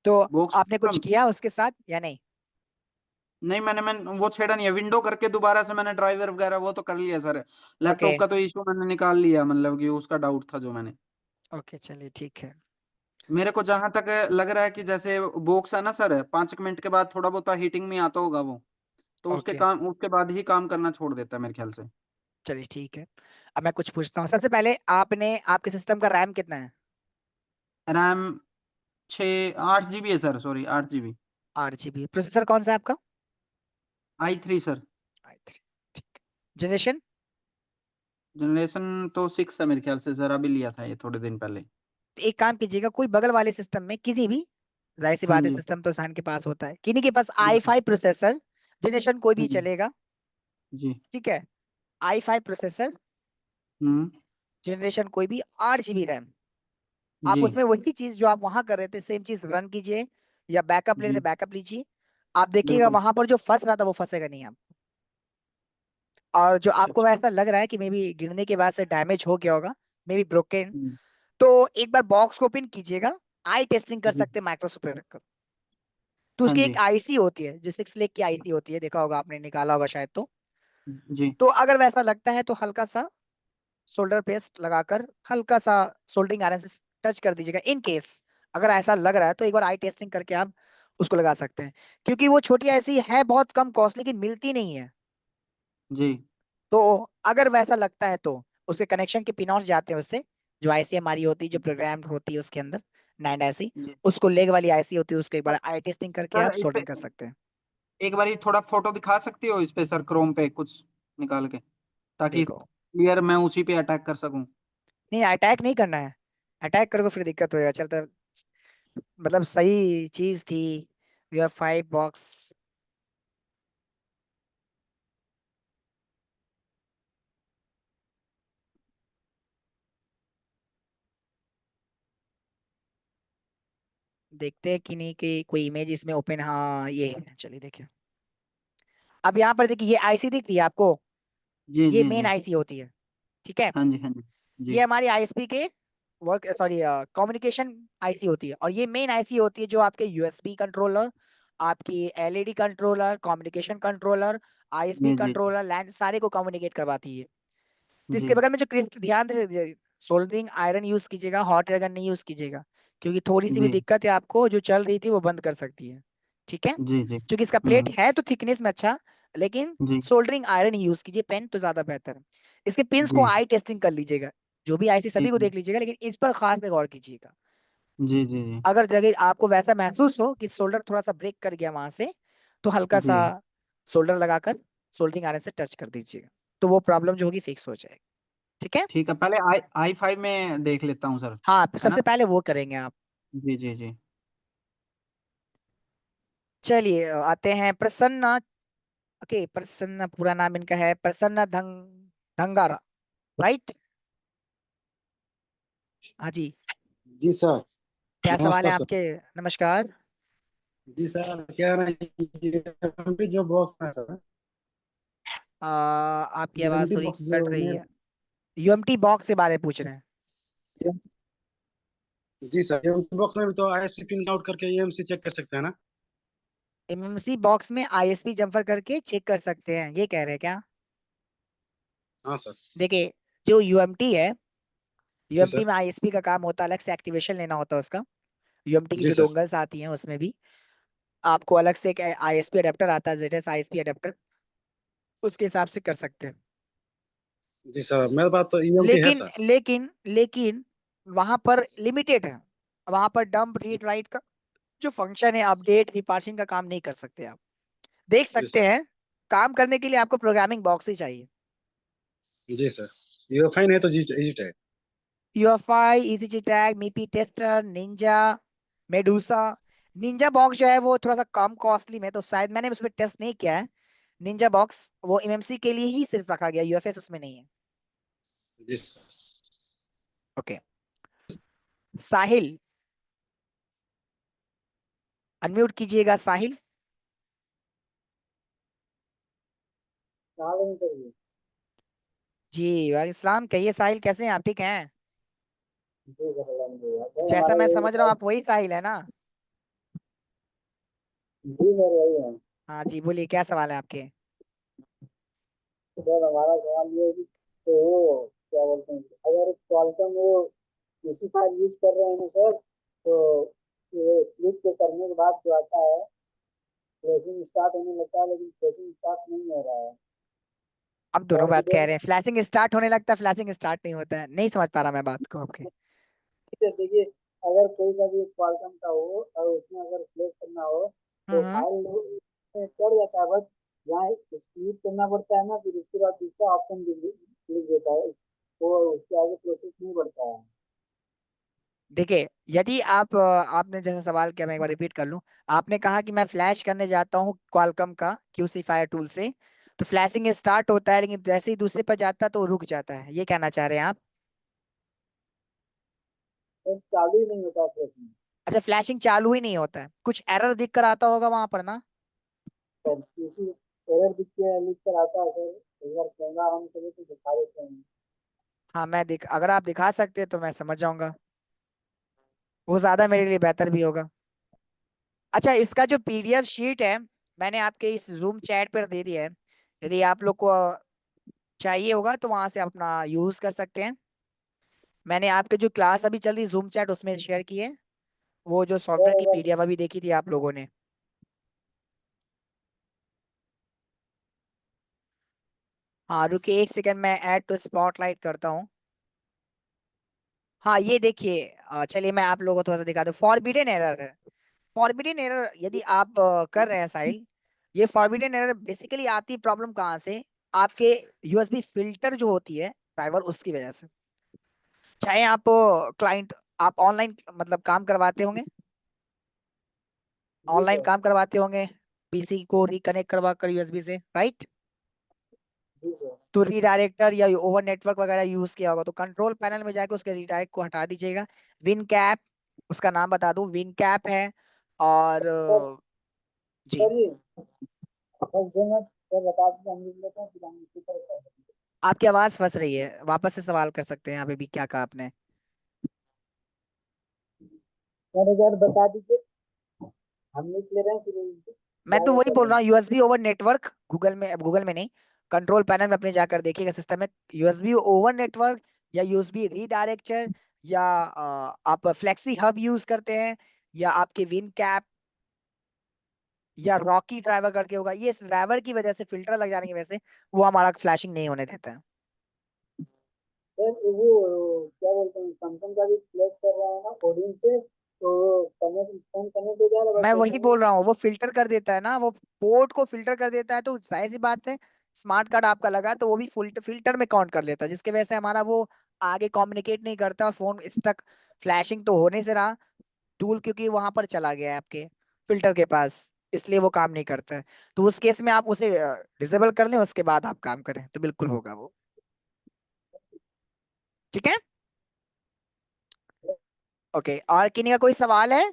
तो बॉक्स आपने कुछ किया उसके साथ या नहीं? नहीं, मैंने वो छेड़ा नहीं है। विंडो करके दोबारा से मैंने ड्राइवर वगैरह वो तो कर लिया सर। ओके, लैपटॉप का तो इशू मैंने निकाल लिया, मतलब कि उसका डाउट था जो मैंने। ओके चलिए ठीक है। मेरे को जहां तक लग रहा है कि जैसे बॉक्स है ना सर, 5 मिनट के बाद थोड़ा बहुत हीटिंग में आता होगा वो, तो ओके उसके बाद ही काम करना छोड़ देता है मेरे ख्याल से। चलिए ठीक है। अब मैं कुछ पूछता हूँ, सबसे पहले आपने आपके सिस्टम का रैम कितना है? रैम 8 GB है sir, sorry 8 GB। 8 GB। Processor कौन सा है आपका? i3 sir. i3। ठीक है। जनरेशन? जनरेशन तो 6 है मेरे ख्याल से सर, अभी लिया था ये थोड़े दिन पहले। एक काम कीजिएगा, कोई बगल वाले सिस्टम में किसी भी, जाहिर सी हाँ बात है जी। सिस्टम तो इंसान के पास होता है, किन्हीं के पास आई बिल्कुल। फाइव प्रोसेसर, जनरेशन कोई भी हम्म। चलेगा, जी। ठीक है, i5 प्रोसेसर, हम्म। जनरेशन कोई भी, 8 GB रैम। आप जी। उसमें वही चीज जो आप वहां कर रहे थे सेम चीज रन कीजिए, या बैकअप ले रहे थे जी। बैकअप लीजिए। आप देखिएगा बिल्कुल। वहां पर जो फंस रहा था वो फंसेगा नहीं आप। और जो अच्छा आपको अच्छा। ऐसा लग रहा है कि मे बी गिरने के बाद से डैमेज हो गया होगा, मे बी ब्रोकन, हम्म। तो एक बार बॉक्स को ओपन कीजिएगा, आई टेस्टिंग कर जी। सकते हैं माइक्रोसॉफ्ट पे रखकर। तो हाँ उसकी एक जी। आईसी होती है जो 6 लेख की आईसी होती है, देखा होगा आपने, निकाला होगा शायद। जी। तो अगर वैसा लगता है तो हल्का सा सोल्डर पेस्ट लगाकर हल्का सा सोल्डरिंग आयरन से टच कर दीजिएगा, इन केस अगर ऐसा लग रहा है तो एक बार आई टेस्टिंग करके आप उसको लगा सकते हैं। क्योंकि वो छोटी ऐसी है, बहुत कम कॉस्ट, लेकिन मिलती नहीं है। जी। तो अगर वैसा लगता है तो उसके कनेक्शन के पिनॉट्स जाते हैं उससे, जो आईसी हमारी होती है जो प्रोग्राम होती है उसके अंदर, नैंड आईसी, जी उसको लेग वाली आईसी होती है, उसके एक बार आई टेस्टिंग करके सर, आप इस पे सोल्डरिंग कर सकते हैं। एक बार थोड़ा फोटो दिखा सकती हो इस पे सर, क्रोम पे कुछ निकाल के, ताकि देखो, क्लियर मैं उसी पे अटैक कर सकूं। नहीं अटैक नहीं करना है, अटैक करोगे फिर दिक्कत होगा चलता, मतलब सही चीज थी। We have 5 box. देखते हैं कि नहीं कि कोई इमेज इसमें ओपन, हाँ ये है, चलिए देखिए। अब यहाँ पर देखिए ये आईसी दिख रही है आपको, जी ये जी मेन जी। आईसी होती है, ठीक है। हाँ जी हाँ जी। जी ये हमारी आईएसपी के वर्क सॉरी कम्युनिकेशन आईसी होती है, और ये मेन आईसी होती है जो आपके यूएसबी कंट्रोलर, आपकी LED controller, communication controller, ISP जी जी जी। कंट्रोलर, लैन सारे को कम्युनिकेट करवाती है। तो जी इसके बगल में जो क्रिस्ट, ध्यान से सोल्डरिंग आयरन यूज कीजिएगा, हॉट एयर नहीं यूज कीजिएगा, क्योंकि थोड़ी सी भी जी दिक्कत है आपको जो चल रही थी वो बंद कर सकती है, ठीक है। जी जी। क्योंकि इसका प्लेट है तो थिकनेस में अच्छा, लेकिन जी सोल्डरिंग आयरन ही यूज कीजिए, पेन तो ज्यादा बेहतर है। इसके पिंस को जी आई टेस्टिंग कर लीजिएगा, जो भी आईसी जी सभी को देख लीजिएगा, लेकिन इस पर खास में गौर कीजिएगा। जी जी जी अगर जगह आपको वैसा महसूस हो कि सोल्डर थोड़ा सा ब्रेक कर गया वहां से, तो हल्का सा जी। सोल्डर लगाकर सोल्डरिंग आयरन से टच कर दीजिएगा, तो वो प्रॉब्लम जो होगी फिक्स हो जाएगी, ठीक है। ठीक है, पहले i5 में देख लेता हूँ सर। हाँ है ना। सबसे पहले वो करेंगे आप। जी जी जी। चलिए आते हैं प्रसन्ना। ओके, प्रसन्ना पूरा नाम इनका है प्रसन्ना धंगारा, राइट? हाँ जी, जी सर। क्या सवाल है नमस्कार सर। आपके? नमस्कार। जी सर, क्या है ना, ये जो बॉक्स है सर, आपकी आवाज यूएमटी थोड़ी बॉक्स जो कट रही मैं, है। यूएमटी बॉक्स के बारे में पूछ रहे हैं? जी सर, यूएमटी बॉक्स में भी तो आईएसपी पिन आउट करके ईएमसी चेक कर सकते हैं ना? एमएमसी बॉक्स में आईएसपी जम्पर करके चेक कर सकते हैं, ये कह रहे हैं क्या? हाँ सर। देखिए, जो यूएमटी है, जी यूएमटी सर। में आईएसपी का काम होता है, अलग से एक्टिवेशन लेना होता है उसका। यूएमटी की जी जो सर। डोंगल्स आती हैं उसमें भी आपको अलग से एक आईएसपी अडेप्टर आता है, जेडएस आईएसपी अडेप्टर, उसके हिसाब से कर सकते हैं। जी सर, मेरे पास तो ईएमटी है लेकिन सर। लेकिन वहां पर लिमिटेड है। वहां पर डंप रीड राइट का जो फंक्शन है, अपडेट रीपार्सिंग का काम नहीं कर सकते आप। देख जी सकते सर। हैं, काम करने के लिए आपको प्रोग्रामिंग बॉक्स ही चाहिए। जी सर, यूएफआई नहीं तो जी जी tag. UFI, ECG tag, MIPI tester, Ninja, Medusa. Ninja box जो है वो थोड़ा सा कम कॉस्टली में, तो शायद मैंने उसमें टेस्ट नहीं किया है। निंजा बॉक्स वो एमएमसी के लिए ही सिर्फ रखा गया, यूएफएस उसमें नहीं है। जी सर। ओके, साहिल, अनम्यूट कीजिएगा साहिल। जी वालेकुम सलाम, कहिए साहिल, कैसे हैं आप? ठीक हैं? जैसा मैं समझ रहा हूँ आप वही साहिल है ना? जी सर वही है। हाँ जी, बोलिए क्या सवाल है आपके? सर हमारा सवाल ये है कि तो वो क्या बोलते हैं, अगर क्वालकॉम वो इसी फाइल यूज कर रहे हैं ना सर, तो ये क्लिक के करने के बाद जो आता है, फ्लैशिंग स्टार्ट होने लगता है, लेकिन फ्लैशिंग स्टार्ट नहीं हो रहा है। अब दोनों और बात कह फिर रहे हैं, फ्लैशिंग स्टार्ट होने लगता है, फ्लैशिंग स्टार्ट नहीं होता है, नहीं समझ पा रहा मैं बात को आपके। देखिए, अगर कोई सा भी क्वालकॉम का हो और उसमें अगर फ्लैश करना हो तो हम्म। फाइल चढ़ जाता है, बट यहाँ क्लिक करना पड़ता है ना, फिर उसके बाद दूसरा ऑप्शन क्लिक देता है, वो उसके आगे प्रोसेस नहीं बढ़ता है। देखिए, यदि आप आपने जैसा सवाल किया, मैं एक बार रिपीट कर लूं। आपने कहा कि मैं फ्लैश करने जाता हूं क्वालकॉम का क्यूसी फायर टूल से, तो फ्लैशिंग स्टार्ट होता है, लेकिन जैसे ही दूसरे पर जाता है तो रुक जाता है, ये कहना चाह रहे हैं आप? तो चालू ही नहीं होता फ्लैशिंग। अच्छा, फ्लैशिंग चालू ही नहीं होता है, कुछ एरर दिख कर आता होगा वहां पर ना? सर किसी एरर दिख के लिख कर आता है सर, एक बार कैमरा ऑन करें तो दिखा देते हैं। हाँ, अगर आप दिखा सकते हैं तो मैं समझ जाऊंगा, वो ज्यादा मेरे लिए बेहतर भी होगा। अच्छा, इसका जो पीडीएफ शीट है मैंने आपके इस जूम चैट पर दे दिया है, यदि आप लोग को चाहिए होगा तो वहां से अपना यूज कर सकते हैं। मैंने आपके जो क्लास अभी चल रही जूम चैट उसमें शेयर की है, वो जो सॉफ्टवेयर सर की अगर पीडीएफ अभी देखी थी आप लोगों ने। हाँ रुकिए एक सेकंड, मैं ऐड टू स्पॉटलाइट करता हूँ। हाँ ये देखिए, चलिए मैं आप लोगों को थोड़ा सा दिखा दूँ, फॉरबिडन एरर है। फॉरबिडन एरर यदि आप कर रहे हैं साहिल, ये फॉरबिडन एरर बेसिकली आती प्रॉब्लम कहाँ से? आपके यूएसबी फिल्टर जो होती है ड्राइवर, उसकी वजह से। चाहे आप क्लाइंट, आप ऑनलाइन मतलब काम करवाते होंगे, जी ऑनलाइन सर। काम करवाते होंगे, पीसी को रिकनेक्ट करवा कर यूएसबी से, राइट? जी सर। तो रीडायरेक्टर या ओवर नेटवर्क वगैरह यूज किया होगा, तो कंट्रोल पैनल में जाके उसके रीडायरेक्ट को हटा दीजिएगा। विन कैप, उसका नाम बता दूं, विन कैप है। और सर जी, सर ये बस 2 मिनट सर बता दीजिए, हम लिख लेते हैं फिर हम इसी तरह कर देंगे। आपकी आवाज फंस रही है, वापस से सवाल कर सकते हैं, अभी भी क्या कहा आपने? सर एक बार बता दीजिए, हम लिख ले रहे हैं फिर मैं तो डायरेक्ट वही कर बोल रहा देंगे। हूँ, यूएसबी ओवर नेटवर्क, गूगल में नहीं, कंट्रोल पैनल में अपने जाकर देखिएगा सिस्टम में, यूएसबी ओवर नेटवर्क या यूएसबी रीडायरेक्टर, या आप फ्लेक्सी हब यूज करते हैं, या आपके विन कैप या रॉकी ड्राइवर करके होगा, ये इस ड्राइवर की वजह से, फिल्टर लग जाने की वजह से वो हमारा फ्लैशिंग नहीं होने देता है। सर वो क्या बोलते हैं, सैमसंग का भी फ्लैश कर रहा है ना कोडिंग से, तो कनेक्ट फोन कनेक्ट हो जा रहा है, मैं बस वही ऐसे ही। बोल रहा हूँ, वो फिल्टर कर देता है ना, वो पोर्ट को फिल्टर कर देता है, तो जाहिर सी बात है, स्मार्ट कार्ड आपका लगा है, तो वो भी फिल्टर में काउंट कर लेता है, जिसकी वजह से हमारा वो आगे कम्युनिकेट नहीं करता और फोन स्टक, फ्लैशिंग तो होने से रहा, टूल क्योंकि वहां पर चला गया है आपके फिल्टर के पास। इसलिए वो काम नहीं करता है। तो उस केस में आप उसे डिसेबल कर लें, उसके बाद आप काम करें तो बिल्कुल होगा वो। ठीक है, ओके। और किन्हीं का कोई सवाल है?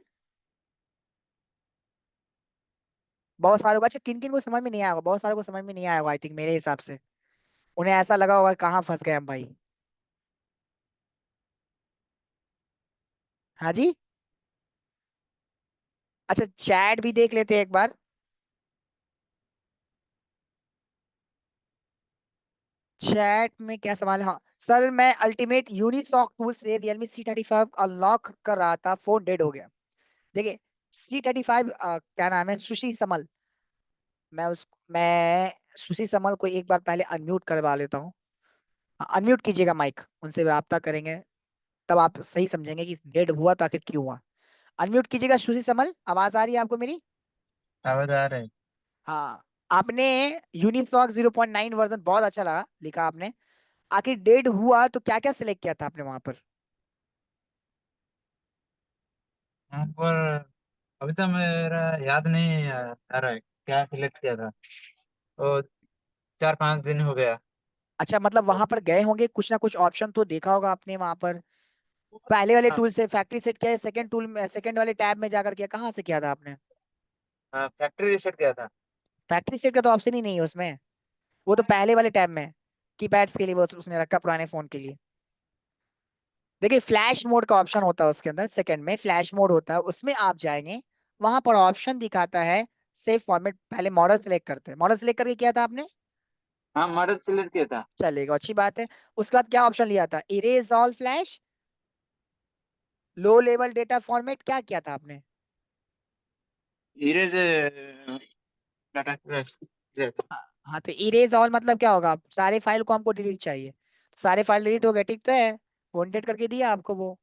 बहुत सारे को, अच्छा किन किन को समझ में नहीं आया होगा? बहुत सारे को समझ में नहीं आया होगा आई थिंक, मेरे हिसाब से। उन्हें ऐसा लगा होगा कहाँ फंस गए हम भाई। हाँ जी, अच्छा चैट भी देख लेते हैं एक बार। चैट में क्या सवाल है? हाँ सर, मैं अल्टीमेट यूनिसॉक टूल से Realme C35 अनलॉक कर रहा था, फोन डेड हो गया। देखिए C35 क्या नाम है, सुशी समल। मैं सुशी समल को एक बार पहले अनम्यूट करवा लेता हूँ। अनम्यूट कीजिएगा माइक, उनसे रब्ता करेंगे, तब आप सही समझेंगे कि डेड हुआ तो आखिर क्यों हुआ। अनम्यूट कीजिएगा सुशी समल, आवाज आ रही है आपको मेरी? आवाज आ रहा है। हाँ। आपने यूनिसॉक 0.9 वर्जन बहुत अच्छा लगा लिखा आपने, आखिर डेड हुआ तो क्या क्या सिलेक्ट किया था आपने वहां पर? वहाँ पर अभी तो मेरा याद नहीं आ रहा है क्या सिलेक्ट किया था। वो 4-5 दिन हो गया। अच्छा मतलब वहां पर गए होंगे, कुछ ना कुछ ऑप्शन तो देखा होगा आपने वहां पर। पहले वाले हाँ, टूल से फैक्ट्री सेट किया, सेकंड टूल में सेकंड वाले टैब में जाकर किया, कहाँ से किया था आपने? फैक्ट्री रीसेट किया था। फैक्ट्री सेट का तो ऑप्शन ही नहीं है उसमें, वो तो पहले वाले टैब में कीपैड्स के लिए वो उसने रखा पुराने फोन के लिए। देखिए फ्लैश मोड का ऑप्शन होता है उसके अंदर, सेकंड में फ्लैश मोड होता है, उसमें आप जाएंगे, वहां पर ऑप्शन दिखाता है सेव फॉर्मेट। पहले मॉडल सेलेक्ट करते हैं, मॉडल सेलेक्ट करके किया था आपने? हाँ, मॉडल सिलेक्ट किया था। चलेगा, अच्छी बात है। उसके बाद क्या ऑप्शन लिया था? Erase all flash, low level data format, क्या किया था आपने? इरेज डाटा किया था। हाँ हाँ, तो इरेज ऑल मतलब क्या होगा? सारे फाइल को हमको डिलीट चाहिए, तो सारे फाइल डिलीट हो गए, ठीक तो है, वांटेड करके दिया आपको वो।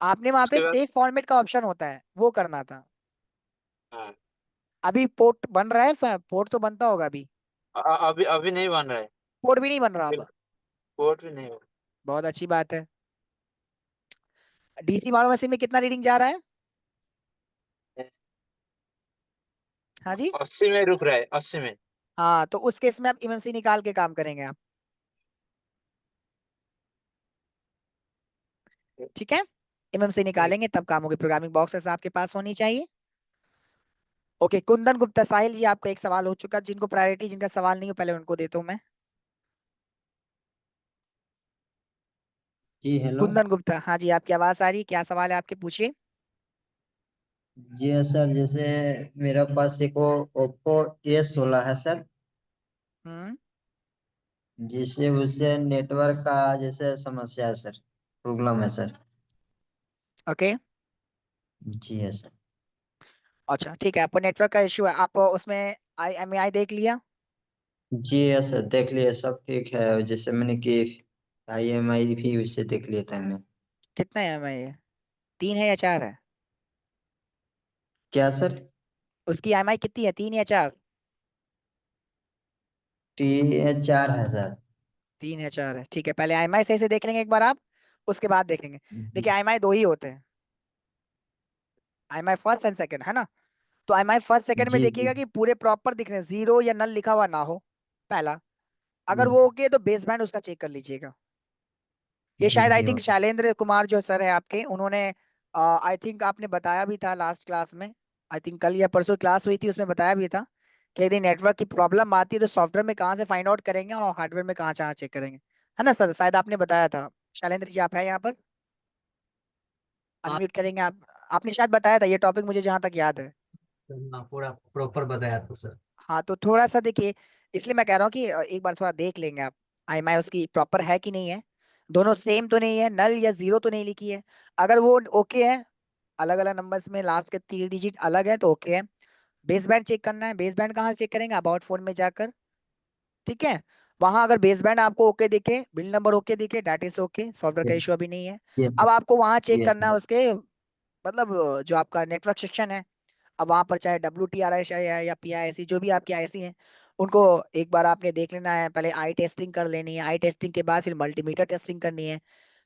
आपने वहां पे उसके बाद सेव फॉर्मेट का ऑप्शन होता है, वो करना था। हाँ, अभी पोर्ट बन रहा है, पोर्ट तो बनता होगा अभी। अभी अभी नहीं बन रहा है। पोर्ट भी नहीं बन रहा अब? कोर्ट भी नहीं बहुत अच्छी बात है। डीसी मारो मशीन में कितना रीडिंग जा रहा है? है। हाँ जी। 80 में रुक रहा है, 80 में। हाँ तो उस केस में आप एमएमसी निकाल के काम करेंगे आप, ठीक है। एमएमसी ठीक। निकालेंगे तब काम होगी, प्रोग्रामिंग बॉक्सेस आपके पास होनी चाहिए। ओके, कुंदन गुप्ता, साहिल जी आपका एक सवाल हो चुका, जिनको प्रायोरिटी, जिनका सवाल नहीं हो पहले उनको देता हूँ मैं। जी हेलो। कुंदन गुप्ता, हाँ जी आपकी आवाज आ रही है, क्या सवाल है आपके, पूछिए। जी सर, जैसे मेरे पास एक ओप्पो A16 है सर, हम्म। जिससे उससे नेटवर्क का जैसे समस्या है सर, प्रॉब्लम है सर। ओके, जी है सर। अच्छा ठीक है, आपको नेटवर्क का इशू है, आप उसमें IMEI देख लिया? जी है सर, देख लिया सब ठीक है, जैसे मैंने कि IMI भी उससे देख लिया था मैं। कितना है IMEI? 3 है या 4 है? क्या सर? उसकी IMEI कितनी है, 3 या 4? T4 है सर। 3 या 4 है, ठीक है, पहले IMEI सही से देख लेंगे एक बार आप, उसके बाद देखेंगे। जी देखिए IMEI दो ही होते हैं, IMEI फर्स्ट एंड सेकंड, है ना? तो IMEI फर्स्ट सेकंड में जी जी। देखिएगा कि पूरे प्रॉपर दिख रहे हैं, जीरो या नल लिखा हुआ ना हो, पहला। अगर जी वो ओके तो बेस बैंड उसका चेक कर लीजिएगा। ये जी शायद आई जी think okay sir. Shailendra Kumar जो सर है आपके, उन्होंने आई थिंक आपने बताया भी था लास्ट क्लास में, आई थिंक कल या परसों क्लास हुई थी, उसमें बताया भी था कि यदि नेटवर्क की प्रॉब्लम आती है तो सॉफ्टवेयर में कहाँ से फाइंड आउट करेंगे और हार्डवेयर में कहाँ कहाँ चेक करेंगे, है ना सर? शायद आपने बताया था। शैलेंद्र जी आप है यहाँ पर? हाँ अनम्यूट करेंगे आप? आपने शायद बताया था ये टॉपिक, मुझे जहाँ तक याद है। सर, हाँ, पूरा प्रॉपर बताया था सर। हाँ तो थोड़ा सा देखिए, इसलिए मैं कह रहा हूँ कि एक बार थोड़ा देख लेंगे आप, IMEI उसकी प्रॉपर है कि नहीं है, दोनों सेम तो नहीं है, नल या जीरो तो नहीं लिखी है। अगर वो ओके है, अलग अलग नंबर्स में लास्ट के 3 डिजिट अलग है तो ओके है। बेस बैंड चेक करना है, बेस बैंड कहाँ चेक करेंगे? अबाउट फोन में जाकर, ठीक है। वहां अगर बेस बैंड आपको ओके दिखे, बिल नंबर ओके दिखे, डेट इज ओके, सॉफ्टवेयर का इशू अभी नहीं है। ये अब आपको वहां चेक ये करना है उसके, मतलब जो आपका नेटवर्क सेक्शन है, अब वहां पर चाहे WTRS है या PIC, जो भी आपकी IC है, उनको एक बार आपने देख लेना है। पहले आई टेस्टिंग कर लेनी है, आई टेस्टिंग के बाद फिर मल्टीमीटर टेस्टिंग करनी है,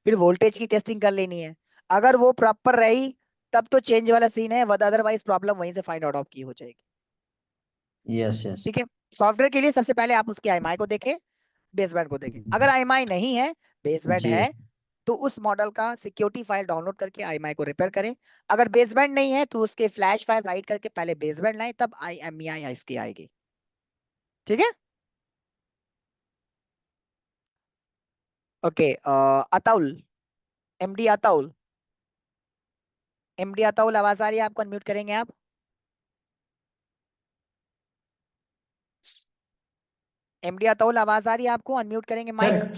फिर वोल्टेज की टेस्टिंग कर लेनी है। अगर वो प्रॉपर रही तब तो चेंज वाला सीन है, अदरवाइज प्रॉब्लम वहीं से फाइंड आउट ऑफ की हो जाएगी। Yes yes. ठीक है, सॉफ्टवेयर के लिए सबसे पहले आप उसकी आईएमआई को देखें, बेसबैंड को देखें। अगर आईएमआई नहीं है, बेसबैंड जी है, तो उस मॉडल का सिक्योरिटी फाइल डाउनलोड करके आईएमआई को रिपेयर करें। अगर बेसबैंड नहीं है तो उसके फ्लैश फाइल राइट करके पहले बेसबैंड लाएं, तब आईएमईआई इसकी आएगी। ठीक है, okay. Ataul, MD Ataul, MD Ataul, आवाज आ रही है आपको? अनम्यूट करेंगे आप? एमडी अताउल, आवाज आ रही है आपको? अनम्यूट करेंगे माइक।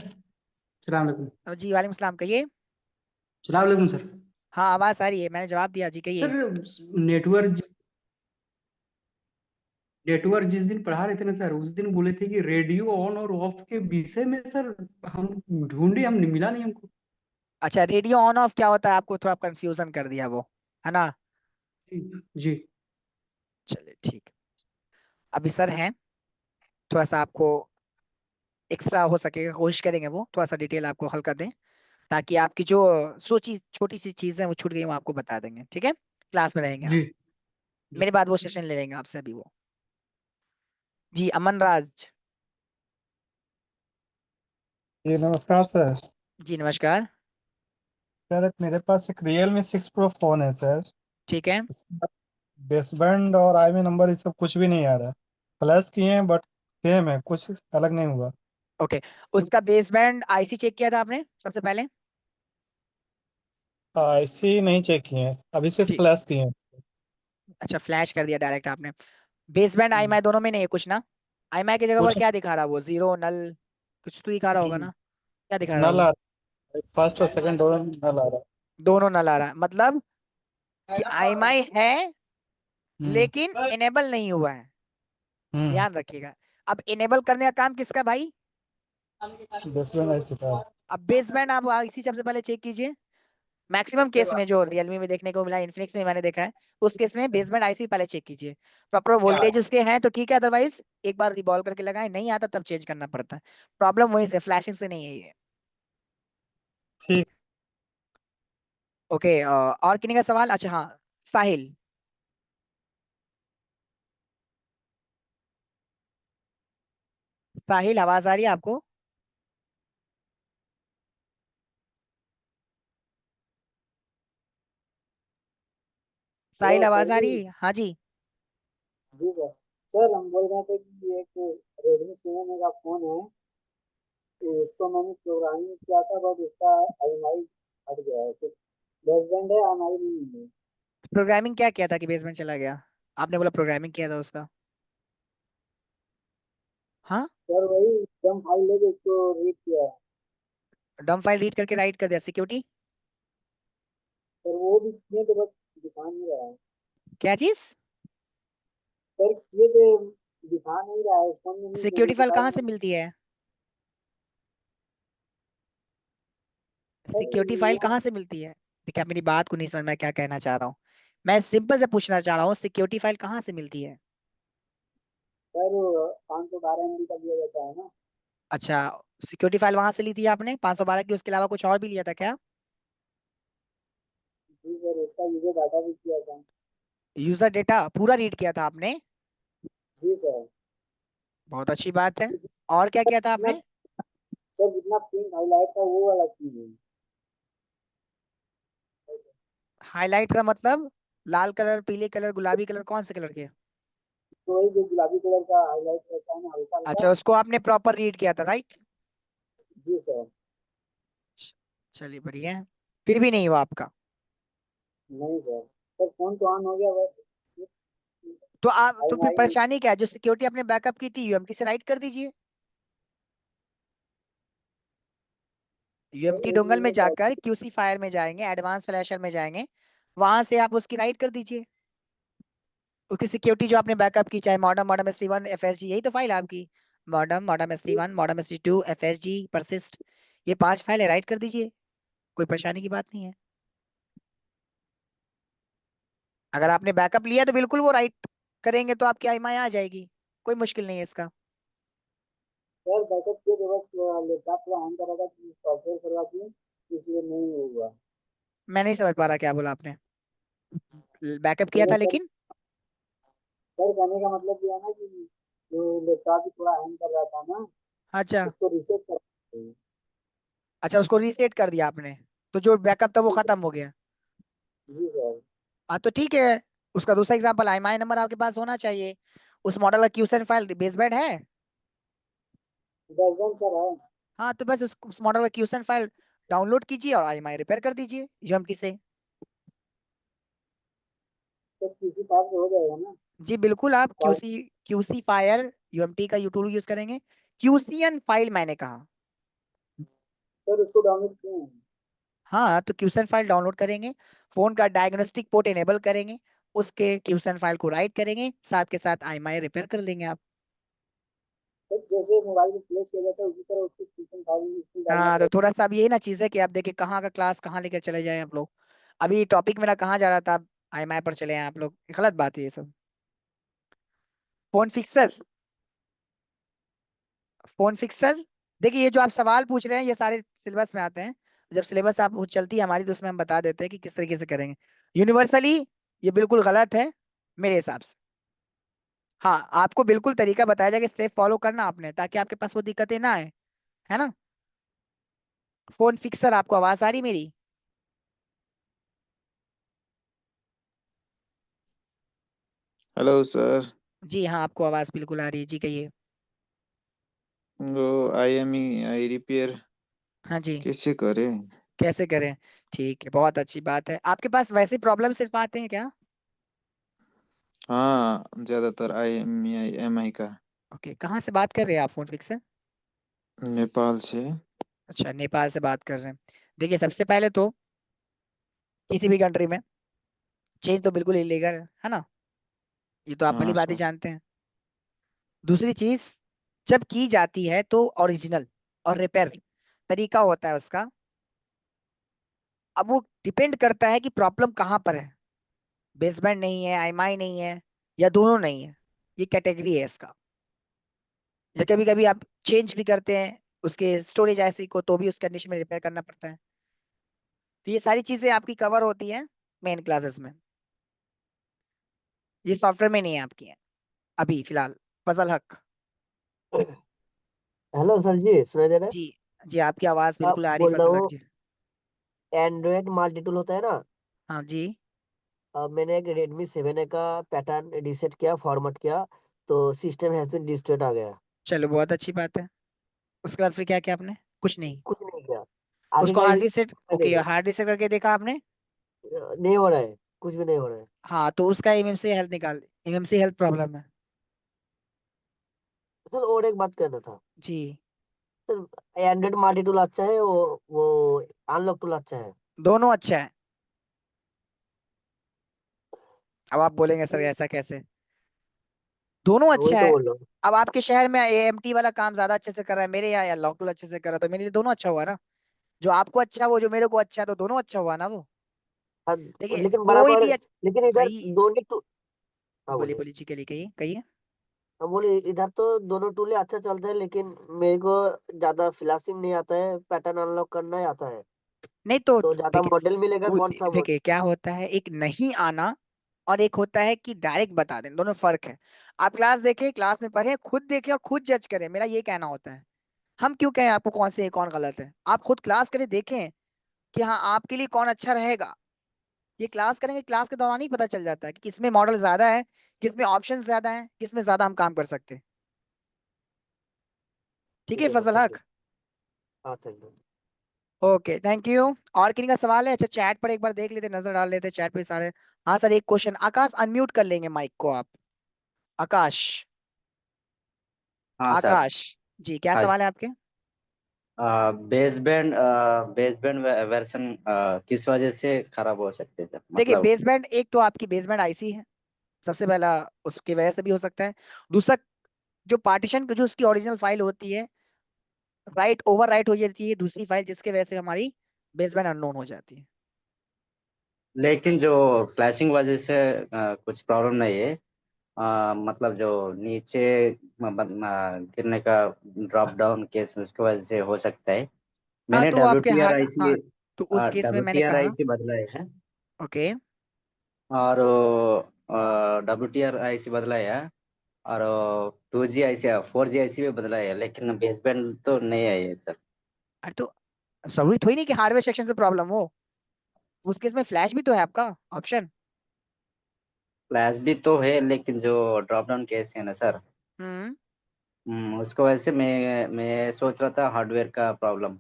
सलाम अलैकुम। जी वालेकुम सलाम, कहिए। सलाम अलैकुम सर। हाँ आवाज आ रही है, मैंने जवाब दिया जी, कहिए। सर नेटवर्क नेटवर्क जिस दिन पढ़ा रहे थे ना सर, उस दिन बोले थे कि रेडियो ऑन और ऑफ के विषय में सर हम ढूंढे, हम मिला नहीं हमको। अच्छा, रेडियो ऑन ऑफ क्या होता है, आपको थोड़ा कंफ्यूजन कर दिया वो, है ना? जी। चलिए ठीक, अभी सर हैं, थोड़ा सा आपको एक्स्ट्रा हो सकेगा कोशिश करेंगे वो थोड़ा सा डिटेल आपको हल्का दें, ताकि आपकी जो सोची छोटी सी चीजें वो छूट गई वो आपको बता देंगे। ठीक है, क्लास में रहेंगे आप, जी मेरे बाद वो सेशन ले लेंगे आपसे अभी वो। जी अमन राज। जी नमस्कार सर। जी नमस्कार। सर मेरे पास एक Realme 6 Pro फोन है सर। ठीक है, इसका बेसबैंड और आईएमई नंबर ये सब कुछ भी नहीं आ रहा है। प्लस किए हैं बट सेम है, कुछ अलग नहीं हुआ। ओके। उसका बेसबैंड आईसी चेक किया था आपने सबसे पहले? आईसी नहीं चेक किए हैं, अभी सिर्फ ठीक, फ्लैश किए हैं। अच्छा फ्लैश कर दिया डायरेक्ट आपने। बेसबैंड आईएमआई दोनों में नहीं है कुछ ना? आईएमआई की जगह पर कुछ क्या दिखा रहा है वो, जीरो नल कुछ तो दिखा रहा होगा ना? क्या दिखा रहा है नल वो? आ रहा है, फर्स्ट और सेकंड दोनों नल आ रहा है। दोनों नल आ रहा है, मतलब कि आईएमआई है हम्म लेकिन इनेबल नहीं हुआ है, हम्म ध्यान रखिएगा। अब इनेबल करने का काम किसका है भाई? बेसबैंड आईसी का। अब बेसबैंड आप इसी सबसे पहले चेक कीजिए। मैक्सिमम केस में जो रियलमी में देखने को मिला, इन्फिनिक्स में मैंने देखा है, उस केस में बेसबैंड आईसी पहले चेक कीजिए। प्रॉपर वोल्टेज उसके हैं तो ठीक है, अदरवाइज एक बार रिबॉल्व करके लगाए, नहीं आता तब चेंज करना पड़ता है। प्रॉब्लम वहीं से, फ्लैशिंग से नहीं है ये। ठीक। ओके, और किन्हीं का सवाल? अच्छा हाँ, साहिल। साहिल आवाज आ रही है आपको? साहिल हेलो आवाज सर आ जी। रही है? हाँ जी। जी सर। सर हम बोल रहे थे कि एक रेडमी 7 का फोन है, तो उसको मैंने प्रोग्रामिंग किया था, बट उसका आईएमआई हट गया है। कुछ बेसबैंड है, आईएमआई नहीं है। प्रोग्रामिंग क्या किया था कि बेसबैंड चला गया? आपने बोला प्रोग्रामिंग किया था उसका। हाँ, सर वही डम फाइल लेके उसको रीड किया है। डम फाइल रीड करके राइट कर दिया सिक्योरिटी? सर वो भी किए थे, बस दिखा नहीं रहा है। क्या चीज? सर किए थे, दिखा नहीं रहा है फोन में, नहीं मैंने सिक्योरिटी फाइल दिखाया कहाँ से मैंने। मिलती है? सर सिक्योरिटी फाइल यहाँ कहाँ से मिलती है? देखिए आप मेरी बात को नहीं समझ में क्या कहना चाह रहा हूँ। मैं सिंपल से पूछना चाह रहा हूँ, सिक्योरिटी फाइल कहाँ से मिलती है? सर 512 MB का दिया जाता है ना। अच्छा, सिक्योरिटी फाइल वहां से ली थी आपने 512 की, उसके अलावा कुछ और भी लिया था क्या? जी सर, उसका यूजर डाटा भी किया था। यूजर डेटा पूरा रीड किया था आपने? जी सर। बहुत अच्छी बात है। और क्या किया था जितना आपने? सर जितना पिंक हाईलाइट था वो वाला चीज है। हाईलाइट का मतलब लाल कलर, पीले कलर, गुलाबी कलर, कौन से कलर के? तो वही जो गुलाबी कलर का हाईलाइट रहता है ना, हल्का हल्का। अच्छा, उसको आपने प्रॉपर रीड किया था, राइट? जी सर। चलिए बढ़िया है, फिर भी नहीं हुआ आपका? नहीं सर। सर फोन तो ऑन हो गया, बस तो आप तो फिर आईएमआई नहीं। परेशानी क्या है? जो सिक्योरिटी आपने बैकअप की थी यूएमटी से राइट कर दीजिए। सर यूएमटी एक डोंगल में मिनट और। जाकर क्यूसी फायर में जाएंगे, एडवांस फ्लैशर में जाएंगे, वहां से आप उसकी राइट कर दीजिए। उसकी सिक्योरिटी जो आपने बैकअप की, चाहे मॉडम, मॉडम एस3 एफएसजी, यही तो फाइल है आपकी। Modem, modem S3, modem S2, FSG, persist, ये 5 फाइल है, राइट कर दीजिए, कोई परेशानी की बात नहीं है। अगर आपने बैकअप लिया तो बिल्कुल वो राइट करेंगे तो आपकी आईएमआई आ जाएगी, कोई मुश्किल नहीं है इसका। सर बैकअप किए तो बस लैपटॉप थोड़ा हैंग कर रहा था, सॉफ्टवेयर करवा दिए, इसलिए नहीं हुआ। मैं नहीं समझ पा रहा क्या बोला आपने। बैकअप किया था लेकिन सर कहने का मतलब ये है ना कि जो लैपटॉप थोड़ा हैंग कर रहा था ना, अच्छा उसको रीसेट कर। अच्छा, उसको रीसेट कर दिया आपने, तो जो बैकअप था वो खत्म हो गया। जी सर। हाँ तो ठीक है, उसका दूसरा एग्जांपल IMI नंबर आपके पास होना चाहिए, उस मॉडल का क्यूसेंट फाइल बेसबैंड है। वर्जन सर है। हाँ तो बस उस मॉडल का क्यूसेंट फाइल डाउनलोड कीजिए और IMI रिपेयर कर दीजिए UMT से। तो किसी टाइप से हो जाएगा ना। जी बिल्कुल, आप कॉल QC फायर UMT का टूल यूज करेंगे। QCN फाइल मैंने कहा। सर उसको डाउनलोड किए हैं। हाँ तो क्यूसेंट फाइल डाउनलोड करेंगे, फोन का डायग्नोस्टिक पोर्ट इनेबल करेंगे, उसके क्यूसेंट फाइल को राइट करेंगे, साथ के साथ IMI रिपेयर कर लेंगे आप। सर जैसे मोबाइल में प्लेस किया जाता है उसी तरह उसकी फीचर फाइल में इसमें डालना हाँ तो पड़ेगा। थोड़ा सा अब यही ना चीज है कि आप देखिए कहाँ का क्लास कहाँ लेकर चले जाएं आप लोग। अभी टॉपिक मेरा कहाँ जा रहा था, आप IMI पर चले हैं आप लोग, ये गलत बात है ये सब। फोन फिक्सर, फोन फिक्सर, देखिए ये जो आप सवाल पूछ रहे हैं ये सारे सिलेबस में आते हैं। जब सिलेबस आप वो चलती है हमारी तो उसमें हम बता देते हैं कि किस तरीके से करेंगे। यूनिवर्सली ये बिल्कुल गलत है मेरे हिसाब से। हाँ आपको बिल्कुल तरीका बताया जाएगा, स्टेप फॉलो करना आपने, ताकि आपके पास वो दिक्कतें ना आए, है ना। फोन फिक्सर, आपको आवाज आ रही मेरी? Hello sir. जी हाँ आपको आवाज बिल्कुल आ रही है, जी कहिए। वो आई रिपेयर हाँ जी, कैसे करें? कैसे करें? ठीक है, बहुत अच्छी बात है। आपके पास वैसे प्रॉब्लम सिर्फ आते हैं क्या? हाँ, ज्यादातर एम आई का। ओके, कहाँ से बात कर रहे हैं आप फोन फिक्सर? नेपाल से। अच्छा, नेपाल से बात कर रहे हैं। देखिए सबसे पहले तो किसी भी कंट्री में चेंज तो बिल्कुल इलीगल है ना, ये तो आप भली हाँ बात ही सर। जानते हैं। दूसरी चीज, जब की जाती है तो ओरिजिनल और रिपेयर तरीका होता है उसका। अब वो डिपेंड करता है कि प्रॉब्लम कहाँ पर है, बेसबैंड नहीं है, IMI नहीं है, या दोनों नहीं है, ये कैटेगरी है इसका। या कभी कभी आप चेंज भी करते हैं उसके स्टोरेज ऐसी को, तो भी उस कंडीशन में रिपेयर करना पड़ता है। तो ये सारी चीजें आपकी कवर होती हैं मेन क्लासेस में, ये सॉफ्टवेयर में नहीं है आपकी है अभी फिलहाल। फजल हक। हेलो सर जी, सुनाई दे रहा है? जी जी, आपकी आवाज आप बिल्कुल आ रही बोल रहा फजल हक हूँ, जी। एंड्रॉयड मल्टी टूल होता है ना। हाँ जी, अब मैंने एक Redmi 7A का पैटर्न रीसेट किया, फॉर्मेट किया, तो सिस्टम हैज बीन डिस्ट्रॉयड आ गया। चलो बहुत अच्छी बात है। उसके बाद फिर क्या किया आपने? कुछ नहीं? कुछ नहीं किया, आगे उसको का हार्ड रिसेट, नहीं ओके गया। हार्ड रिसेट करके देखा आपने? नहीं हो रहा है, कुछ भी नहीं हो रहा है। हाँ तो उसका MMC हेल्थ निकाल, MMC हेल्थ प्रॉब्लम है। सर और एक बात करना था। जी, सर एंड्रॉयड मल्टी टूल अच्छा है, वो अनलॉक टूल अच्छा है? दोनों अच्छा है। अब आप बोलेंगे सर ऐसा कैसे, दोनों वही अच्छा तो है। बोल रहा हूँ। अब आपके शहर में AMT वाला काम ज्यादा अच्छे से कर रहा है, मेरे यहाँ या लॉकटूल अच्छे से कर रहा है, तो मेरे लिए दोनों अच्छा हुआ ना। जो आपको अच्छा वो जो मेरे को अच्छा है, तो दोनों अच्छा हुआ ना वो। हाँ, देखिए लेकिन कोई बराबर, भी लेकिन इधर भाई, दोनों टूल। हाँ बोलिए बोलिए। बोलिए जी, कहिए कहिए कहिए। हम बोले इधर तो दोनों टूल अच्छा चलता है, लेकिन मेरे को ज्यादा फ्लैशिंग नहीं आता है, पैटर्न अनलॉक करना ही आता है। नहीं तो तो ज्यादा देखिए, मॉडल मिलेगा कौन सा देखिए क्या होता है, एक नहीं आना और एक होता है कि डायरेक्ट बता दें, दोनों फर्क है। आप क्लास देखें, क्लास में पढ़े, खुद देखें और खुद जज करें, मेरा ये कहना होता है। हम क्यों कहें आपको कौन से कौन गलत है, आप खुद क्लास करें, देखें कि हाँ आपके लिए कौन अच्छा रहेगा। ये क्लास करेंगे, क्लास के दौरान ही पता चल जाता है कि किसमें मॉडल ज्यादा है, किसमें ऑप्शन ज्यादा है, किसमें ज्यादा हम काम कर सकते हैं। ठीक ठीक है है सर, फजल थैंक यू। हक। हाँ thank you. Okay thank you. और किन्हीं का सवाल है? अच्छा चैट पर एक बार देख लेते, नजर डाल लेते चैट पे सारे। हाँ सर, एक क्वेश्चन, आकाश अनम्यूट कर लेंगे माइक को आप। आकाश, हाँ सर। आकाश जी, क्या हाँ, सवाल है आपके? बेसबैंड बेसबैंड वर्जन किस वजह से खराब हो सकते थे, देखिए मतलब। बेसबैंड, एक तो आपकी बेसबैंड IC है सबसे पहला, उसकी वजह से भी हो सकता है। दूसरा, जो पार्टीशन जो उसकी ओरिजिनल फाइल होती है, राइट ओवर राइट हो जाती है दूसरी फाइल, जिसके वजह से हमारी बेसबैंड अननोन हो जाती है। लेकिन जो फ्लैशिंग वजह से कुछ प्रॉब्लम नहीं है। मतलब जो नीचे गिरने का ड्रॉप डाउन केस उसकी वजह से हो सकता है। हाँ मैंने तो वो डब्ल्यू आपके टी आर हार्ड, आई सी हाँ तो उस केस में डब्ल्यू मैंने टी आर आई कहा, सी बदला है। ओके और WTR IC बदला है, और 2G IC 4G IC भी बदला है, लेकिन बेसबैंड तो नहीं आई है सर। अरे तो जरूरी थोड़ी नहीं कि हार्डवेयर सेक्शन से प्रॉब्लम हो, उस केस में फ्लैश भी तो है आपका ऑप्शन। फ्लैश भी तो है, लेकिन जो ड्रॉप डाउन केस है ना सर, हम्म उसको वैसे मैं सोच रहा था हार्डवेयर का प्रॉब्लम।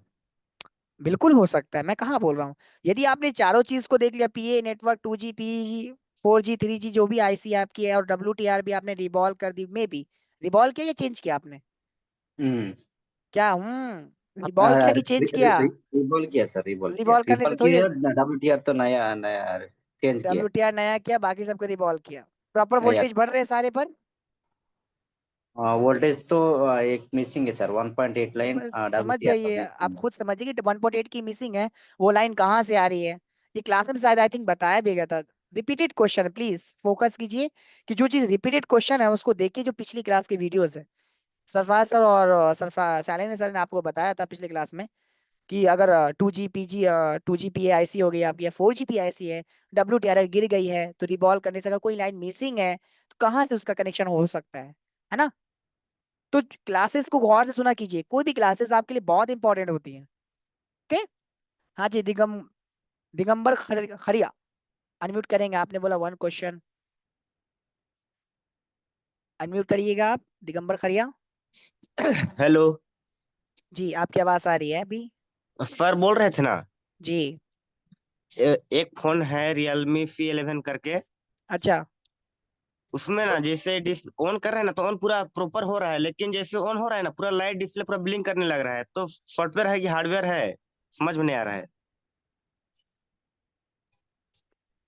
बिल्कुल हो सकता है, मैं कहाँ बोल रहा हूँ। यदि आपने चारों चीज को देख लिया, पीए network, 2G, P 4G, 3G, जो भी आईसी आपकी है, और WTR भी आपने रिबॉल कर दी, मे बी रिबॉल किया या चेंज किया आपने? हम्म क्या रिबॉल किया कि चेंज किया? रिबॉल किया सर, रिबॉल किया, रिबॉल करने से रिबॉल थोड़ी किया। WTR तो नया नया चेंज किया। WTR नया किया, बाकी सबको रिबॉल किया। प्रॉपर या वोल्टेज बढ़ रहे हैं सारे पर? वोल्टेज तो एक मिसिंग है सर, 1.8 लाइन बस समझ WTR का जाइए, आप मिसिंग है। खुद समझिए कि 1.8 की मिसिंग है। वो लाइन कहाँ से आ रही है? ये क्लास में शायद आई थिंक बताया भी गया था। रिपीटेड क्वेश्चन, प्लीज फोकस कीजिए कि जो चीज रिपीटेड क्वेश्चन है उसको देखिए, जो पिछली क्लास के वीडियोस है। सरफराज सर और शैलेंद्र सर ने आपको बताया था पिछले क्लास में कि अगर 2G to G P I सी हो गई आपकी, या 4G पी आई सी है, WTR गिर गई है, तो रिबॉल करने से अगर कोई लाइन मिसिंग है तो कहाँ से उसका कनेक्शन हो सकता है ना? तो क्लासेस को गौर से सुना कीजिए, कोई भी क्लासेस आपके लिए बहुत इंपॉर्टेंट होती है। ओके। हाँ जी, दिगंबर खरिया, अनम्यूट करेंगे? आपने बोला 1 क्वेश्चन, अनम्यूट करिएगा आप, दिगंबर खरिया। हेलो जी, आपकी आवाज आ रही है अभी। सर, बोल रहे थे ना। जी। एक फोन है रियलमी C11 करके। अच्छा। उसमें ना जैसे डिस ऑन कर रहे हैं ना तो ऑन पूरा प्रॉपर हो रहा है, लेकिन जैसे ऑन हो रहा है ना पूरा लाइट डिस्प्ले पूरा ब्लिंक करने लग रहा है। तो सॉफ्टवेयर है कि हार्डवेयर है, समझ में नहीं आ रहा है।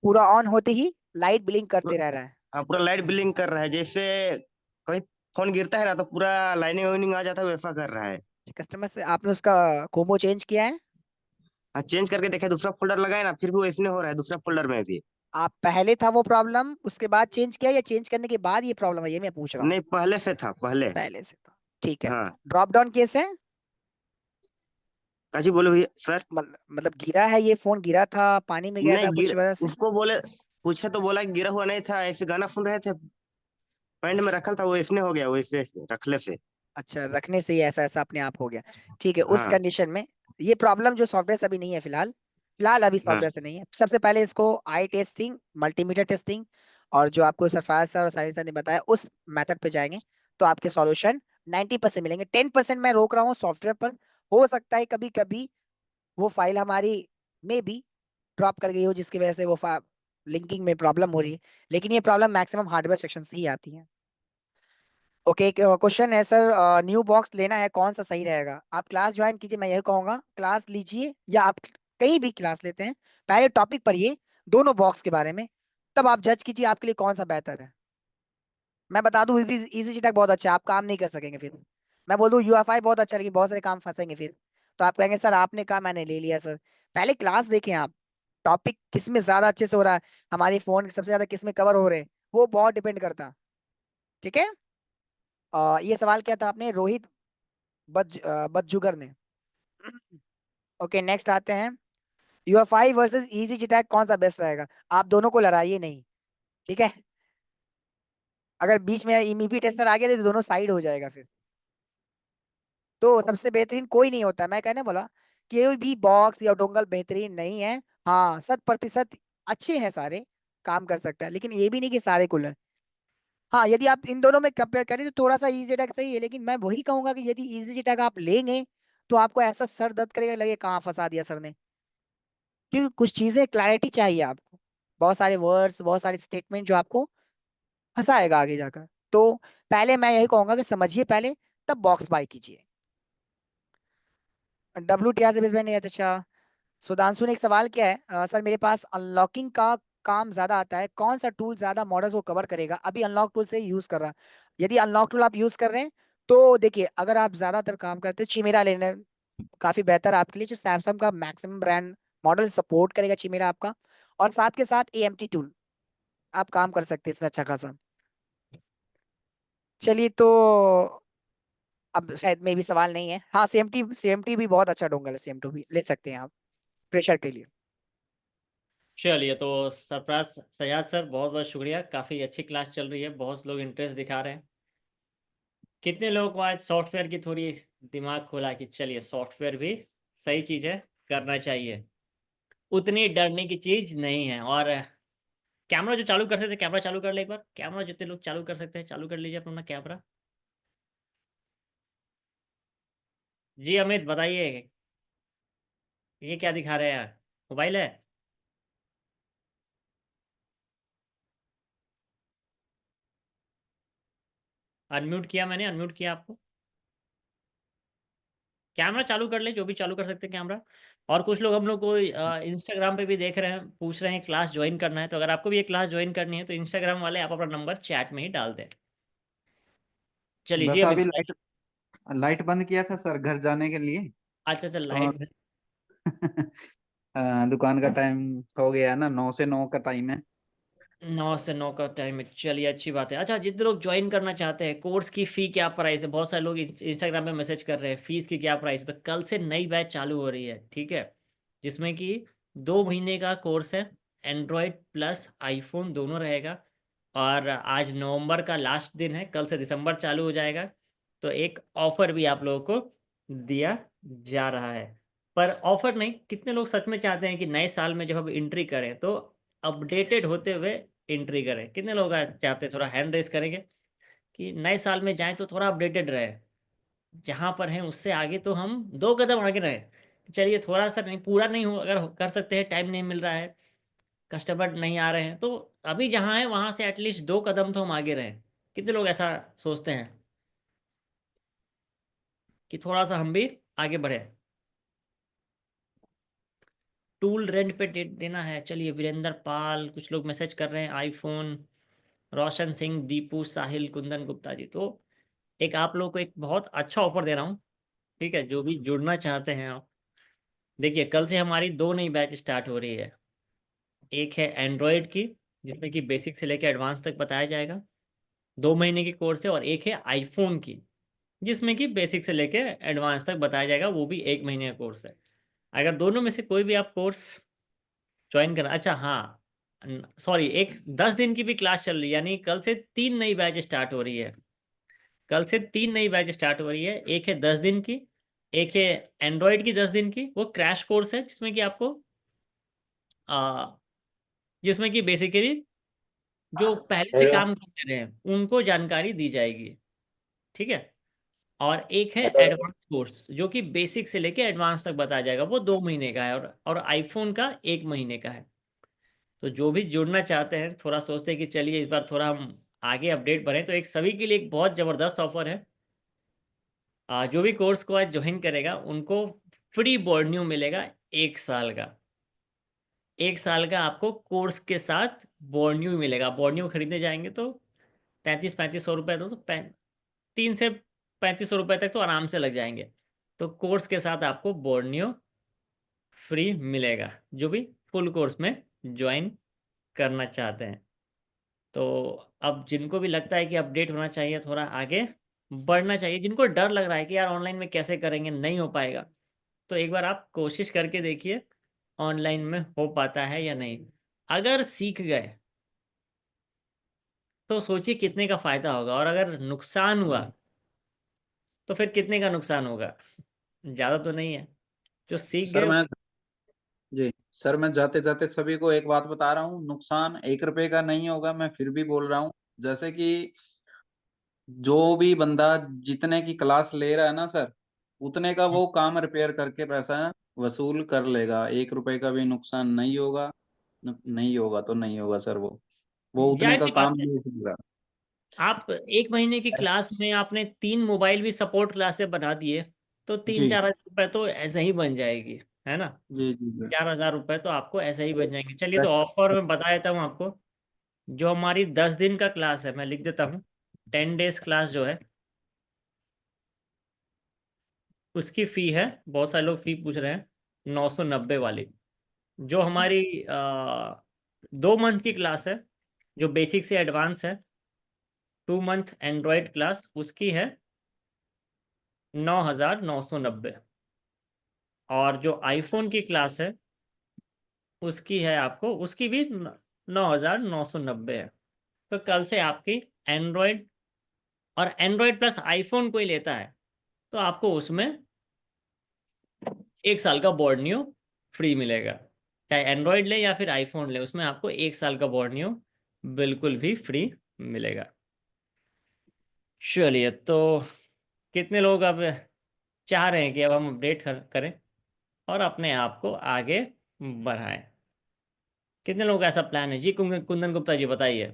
पूरा ऑन होते ही लाइट ब्लिंक करते रह रहा है? हाँ, पूरा लाइट ब्लिंक कर रहा है, जैसे कहीं फोन गिरता है ना तो पूरा लाइनिंग वाइनिंग आ जाता है, वैसा कर रहा है। कस्टमर से आपने उसका कोमो चेंज किया है? हाँ, चेंज करके देखे, दूसरा फोल्डर लगाए ना, फिर भी वैसे नहीं हो रहा है दूसरा फोल्डर में भी। आप पहले था वो प्रॉब्लम, उसके बाद चेंज किया, या चेंज करने के बाद ये प्रॉब्लम है, ये मैं पूछ रहा हूँ। नहीं, पहले से था, पहले। पहले से था, ठीक है। हाँ। ड्रॉप डाउन केस है? काजी बोलो भैया सर। मतलब गिरा है, ये फोन गिरा था, पानी में गया नहीं था गिर, कुछ वजह से? उसको बोले, पूछे तो बोला कि गिरा हुआ नहीं था, ऐसे गाना सुन रहे थे, पैंट में रखा था, वो इसने हो गया, वैसे रखले से। अच्छा, रखने से ही ऐसा ऐसा अपने आप हो गया। ठीक है, उस हाँ कंडीशन में ये प्रॉब्लम जो सॉफ्टवेयर से अभी नहीं है फिलहाल, फिलहाल अभी हाँ सॉफ्टवेयर से नहीं है। सबसे पहले इसको आई टेस्टिंग, मल्टीमीटर टेस्टिंग, और जो आपको सरफराज सर और साहिल सर ने बताया उस मेथड पे जाएंगे, तो आपके सॉल्यूशन 90% मिलेंगे। 10% मैं रोक रहा हूँ सॉफ्टवेयर पर। हो सकता है कभी कभी वो फाइल हमारी में भी ड्रॉप कर गई हो, जिसकी वजह से वो लिंकिंग में प्रॉब्लम हो रही है, लेकिन ये प्रॉब्लम मैक्सिमम हार्डवेयर सेक्शन से ही आती है। ओके, क्वेश्चन है सर, न्यू बॉक्स लेना है, कौन सा सही रहेगा? आप क्लास ज्वाइन कीजिए, मैं यही कहूंगा क्लास लीजिए, या आप कहीं भी क्लास लेते हैं, पहले टॉपिक पढ़िए दोनों बॉक्स के बारे में, तब आप जज कीजिए आपके लिए कौन सा बेहतर है। मैं बता दूं, इजी जी बहुत अच्छा है, आप काम नहीं कर सकेंगे फिर। मैं बोल दूं UFI बहुत अच्छा, लेकिन बहुत सारे काम फंसेंगे फिर। तो आप कहेंगे सर आपने कहा, मैंने ले लिया सर। पहले क्लास देखें आप, टॉपिक किस में ज्यादा अच्छे से हो रहा है, हमारी फोन सबसे ज्यादा किस में कवर हो रहे हैं, वो बहुत डिपेंड करता है। ठीक है। ये सवाल क्या था आपने, रोहित बदजुगर ने। ओके, नेक्स्ट आते हैं। UFI वर्सेस इजी अटैक, कौन सा बेस्ट रहेगा? आप दोनों को लड़ाइए नहीं, ठीक है? अगर बीच में EMP टेस्टर आ गया तो दोनों साइड हो जाएगा फिर। तो सबसे बेहतरीन कोई नहीं होता, मैं कहने बोला कोई भी बॉक्स या डोंगल बेहतरीन नहीं है। हाँ, 100% अच्छे हैं सारे, काम कर सकता है, लेकिन ये भी नहीं कि सारे कुल हैं। हाँ, यदि आप इन दोनों में कंपेयर करें तो थोड़ा सा इजी अटैक सही है, लेकिन मैं वही कहूंगा कि यदि इजी अटैक आप लेंगे तो आपको ऐसा सर दर्द करेगा, लगे कहाँ फंसा दिया सर ने। क्योंकि कुछ चीजें क्लैरिटी चाहिए आपको, बहुत सारे वर्ड्स, बहुत सारे स्टेटमेंट जो आपको फंसाएगा आगे जाकर। तो पहले मैं यही कहूंगा कि समझिए पहले, तब बॉक्स बाय कीजिए। WTR से बेसमेंट नहीं है, अच्छा। सुधांशु ने एक सवाल किया है, सर मेरे पास अनलॉकिंग का काम ज्यादा आता है, कौन सा टूल ज्यादा मॉडल्स को कवर करेगा? अभी अनलॉक टूल से यूज कर रहा है। यदि अनलॉक टूल आप यूज कर रहे हैं तो देखिए, अगर आप ज्यादातर काम करते हैं, चिमेरा लेना काफी बेहतर आपके लिए, जो सैमसंग का मैक्सिमम ब्रांड मॉडल सपोर्ट करेगा चिमेरा आपका। और साथ के साथ AMT टूल आप काम कर सकते हैं इसमें अच्छा खासा। चलिए, तो अब शायद में भी सवाल नहीं है। हाँ, CMT भी बहुत अच्छा डोंगल है, CM2 भी ले सकते हैं आप प्रेशर के लिए। चलिए, तो सरफराज सयाद सर, बहुत बहुत शुक्रिया, काफ़ी अच्छी क्लास चल रही है, बहुत लोग इंटरेस्ट दिखा रहे हैं। कितने लोगों को आज सॉफ्टवेयर की थोड़ी दिमाग खोला कि चलिए सॉफ्टवेयर भी सही चीज़ है, करना चाहिए, उतनी डरने की चीज़ नहीं है। और कैमरा जो चालू कर सकते, कैमरा चालू कर ले एक बार, कैमरा जितने लोग चालू कर सकते हैं चालू कर लीजिए अपना कैमरा। जी अमित बताइए, ये क्या दिखा रहे हैं, मोबाइल है? अनम्यूट किया मैंने, अनम्यूट किया आपको। कैमरा चालू कर ले, जो भी चालू कर सकते हैं कैमरा। और कुछ लोग हम लोग को इंस्टाग्राम पे भी देख रहे हैं, पूछ रहे हैं क्लास ज्वाइन करना है, तो अगर आपको भी ये क्लास ज्वाइन करनी है तो इंस्टाग्राम वाले आप अपना नंबर चैट में ही डाल दें। चलिए जी बस अमित अभी बताइए। लाइट बंद किया था सर घर जाने के लिए। अच्छा चल तो लाइट। दुकान का टाइम हो गया है ना, 9 से 9 का टाइम है। 9 से 9 का टाइम है, चलिए अच्छी बात है। अच्छा, जितने लोग ज्वाइन करना चाहते हैं, कोर्स की फ़ी क्या प्राइस है? बहुत सारे लोग इंस्टाग्राम पे मैसेज कर रहे हैं फीस की क्या प्राइस है। तो कल से नई बैच चालू हो रही है, ठीक है, जिसमें कि 2 महीने का कोर्स है, एंड्रॉयड प्लस आईफोन दोनों रहेगा। और आज नवंबर का लास्ट दिन है, कल से दिसंबर चालू हो जाएगा। तो एक ऑफर भी आप लोगों को दिया जा रहा है। पर ऑफर नहीं, कितने लोग सच में चाहते हैं कि नए साल में जब हम एंट्री करें तो अपडेटेड होते हुए एंट्री करें? कितने लोग चाहते हैं, थोड़ा हैंड रेस करेंगे कि नए साल में जाएं तो थोड़ा अपडेटेड रहे, जहां पर हैं उससे आगे तो हम 2 कदम आगे रहे। चलिए थोड़ा सा नहीं, पूरा नहीं हो, अगर कर सकते हैं, टाइम नहीं मिल रहा है, कस्टमर नहीं आ रहे हैं, तो अभी जहाँ है वहां से एटलीस्ट 2 कदम तो हम आगे रहें। कितने लोग ऐसा सोचते हैं कि थोड़ा सा हम भी आगे बढ़े? टूल रेंट पे देना है। चलिए वीरेंद्र पाल, कुछ लोग मैसेज कर रहे हैं, आईफोन, रोशन सिंह, दीपू, साहिल, कुंदन गुप्ता जी। तो एक आप लोग को एक बहुत अच्छा ऑफर दे रहा हूँ, ठीक है, जो भी जुड़ना चाहते हैं आप। देखिए कल से हमारी 2 नई बैच स्टार्ट हो रही है। एक है एंड्रॉयड की, जिसमें कि बेसिक से लेकर एडवांस तक बताया जाएगा, 2 महीने की कोर्स है। और एक है आईफोन की, जिसमें कि बेसिक से लेकर एडवांस तक बताया जाएगा, वो भी 1 महीने का कोर्स है। अगर दोनों में से कोई भी आप कोर्स ज्वाइन करना, अच्छा हाँ, सॉरी, एक 10 दिन की भी क्लास चल रही है, यानी कल से 3 नई बैच स्टार्ट हो रही है। कल से 3 नई बैच स्टार्ट हो रही है, एक है 10 दिन की, एक है एंड्रॉयड की 10 दिन की, वो क्रैश कोर्स है, जिसमें कि आपको जिसमें कि बेसिकली जो पहले से काम कर रहे हैं उनको जानकारी दी जाएगी, ठीक है। और एक है एडवांस कोर्स, जो कि बेसिक से लेके एडवांस तक बताया जाएगा, वो 2 महीने का है, और आईफोन का 1 महीने का है। तो जो भी जुड़ना चाहते हैं, थोड़ा सोचते हैं कि चलिए इस बार थोड़ा हम आगे अपडेट बढ़ें, तो एक सभी के लिए एक बहुत ज़बरदस्त ऑफर है। जो भी कोर्स को आज ज्वाइन करेगा उनको फ्री बोर्ड न्यू मिलेगा, 1 साल का। 1 साल का आपको कोर्स के साथ बोर्ड न्यू मिलेगा। बोर्ड न्यू खरीदने जाएंगे तो 3500 रुपये दो, तो 3 से 3500 रुपये तक तो आराम से लग जाएंगे। तो कोर्स के साथ आपको बोर्ड न्यू फ्री मिलेगा, जो भी फुल कोर्स में ज्वाइन करना चाहते हैं। तो अब जिनको भी लगता है कि अपडेट होना चाहिए, थोड़ा आगे बढ़ना चाहिए, जिनको डर लग रहा है कि यार ऑनलाइन में कैसे करेंगे, नहीं हो पाएगा, तो एक बार आप कोशिश करके देखिए ऑनलाइन में हो पाता है या नहीं। अगर सीख गए तो सोचिए कितने का फायदा होगा, और अगर नुकसान हुआ तो फिर कितने का नुकसान होगा? ज़्यादा तो नहीं है। जो सीख सर गए, मैं जी सर, मैं जाते जाते सभी को एक बात बता रहा हूँ, नुकसान 1 रुपए का नहीं होगा, मैं फिर भी बोल रहा हूँ। जैसे कि जो भी बंदा जितने की क्लास ले रहा है ना सर, उतने का वो काम रिपेयर करके पैसा वसूल कर लेगा, 1 रुपए का भी नुकसान नहीं होगा। नहीं होगा तो नहीं होगा सर, वो उतने जाहिर का सी बात काम है, नहीं कर रहा। आप 1 महीने की क्लास में आपने 3 मोबाइल भी सपोर्ट क्लासेस बना दिए, तो तीन जी 4 हज़ार रुपये तो ऐसे ही बन जाएगी, है ना? जी जी जी। 4 हज़ार रुपये तो आपको ऐसे ही बन जाएंगे। चलिए, तो ऑफर में बता देता हूँ आपको। जो हमारी 10 दिन का क्लास है, मैं लिख देता हूँ, 10 डेज क्लास जो है, उसकी फ़ी है, बहुत सारे लोग फ़ी पूछ रहे हैं, 990 वाली। जो हमारी 2 मंथ की क्लास है, जो बेसिक से एडवांस है, 2 मंथ एंड्रॉयड क्लास, उसकी है 9,990। और जो आईफोन की क्लास है उसकी है आपको, उसकी भी 9,990 है। तो कल से आपकी एंड्रॉयड और एंड्रॉयड प्लस आईफोन कोई लेता है तो आपको उसमें 1 साल का बॉर्ड फ्री मिलेगा। चाहे एंड्रॉयड ले या फिर आईफोन ले, उसमें आपको 1 साल का बॉर्ड बिल्कुल भी फ्री मिलेगा। चलिए, तो कितने लोग अब चाह रहे हैं कि अब हम अपडेट करें और अपने आप को आगे बढ़ाएं? कितने लोग का ऐसा प्लान है? जी कुंदन गुप्ता जी बताइए।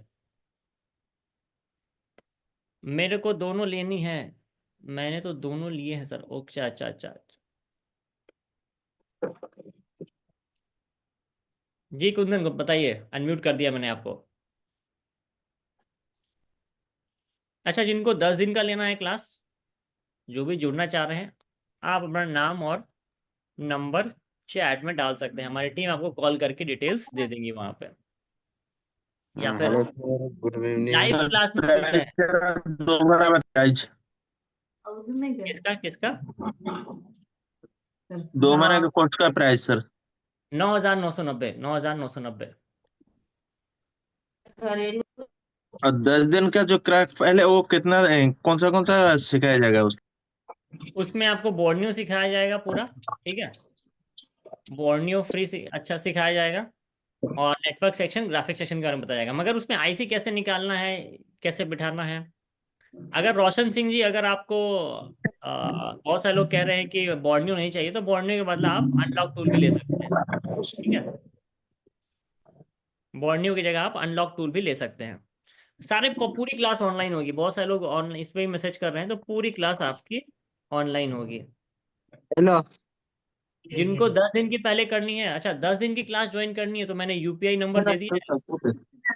मेरे को दोनों लेनी है, मैंने तो दोनों लिए हैं सर। ओके, अच्छा अच्छा अच्छा। जी कुंदन गुप्ता बताइए, अनम्यूट कर दिया मैंने आपको। अच्छा, जिनको 10 दिन का लेना है क्लास, जो भी जुड़ना चाह रहे हैं, आप अपना नाम और नंबर चैट में डाल सकते हैं। हमारी टीम आपको कॉल करके डिटेल्स दे देंगी वहाँ पे, या फिर hello sir, good evening. Live class में जुड़ रहे हैं। दोबारा बताइए। किसका किसका? 2 महीने के कोर्स का प्राइस सर। 9,990, 9,990। और 10 दिन का जो क्रैक पहले वो कितना कौन सा सिखाया जाएगा उस? उसमें आपको बोर्नियो सिखाया जाएगा पूरा, ठीक है। बोर्नियो फ्री अच्छा सिखाया जाएगा, और नेटवर्क सेक्शन, ग्राफिक सेक्शन के बारे में बताया जाएगा। मगर उसमें आईसी कैसे निकालना है, कैसे बिठाना है। अगर रोशन सिंह जी, अगर आपको बहुत सारे लोग कह रहे हैं कि बोर्नियो नहीं चाहिए, तो बोर्नियो के बदला आप अनलॉक टूल भी ले सकते हैं, ठीक है। बोर्नियो की जगह आप अनलॉक टूल भी ले सकते हैं। सारे पूरी क्लास ऑनलाइन होगी। बहुत सारे लोग ऑन इस पे भी मैसेज कर रहे हैं, तो पूरी क्लास आपकी ऑनलाइन होगी। हेलो। जिनको 10 दिन की पहले करनी है, अच्छा 10 दिन की क्लास ज्वाइन करनी है, तो मैंने यूपीआई नंबर दे दिया है,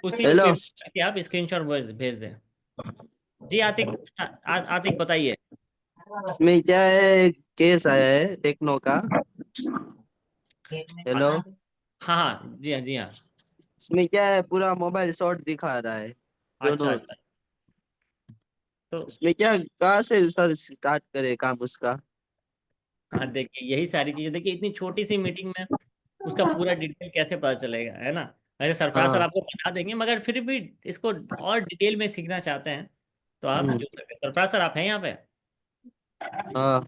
उसी पे हेलो। पेमेंट करके आप स्क्रीनशॉट भेज दें। जी आतिक, आतिक बताइए। इसमें क्या है, केस आया है टेक्नो का। हेलो। हाँ हाँ, जी हाँ जी हाँ। इसमें क्या है, पूरा मोबाइल शॉर्ट दिखा रहा है अच्छा दोनों। अच्छा। तो इसमें क्या, कहाँ से सर स्टार्ट करे काम उसका? हाँ, देखिए यही सारी चीजें, देखिए इतनी छोटी सी मीटिंग में उसका पूरा डिटेल कैसे पता चलेगा, है ना। वैसे सरफराज सर हाँ। आपको बता देंगे, मगर फिर भी इसको और डिटेल में सीखना चाहते हैं तो आप हम्म। जुड़ सकते हैं। सरफराज सर आप हैं यहाँ पे? हाँ।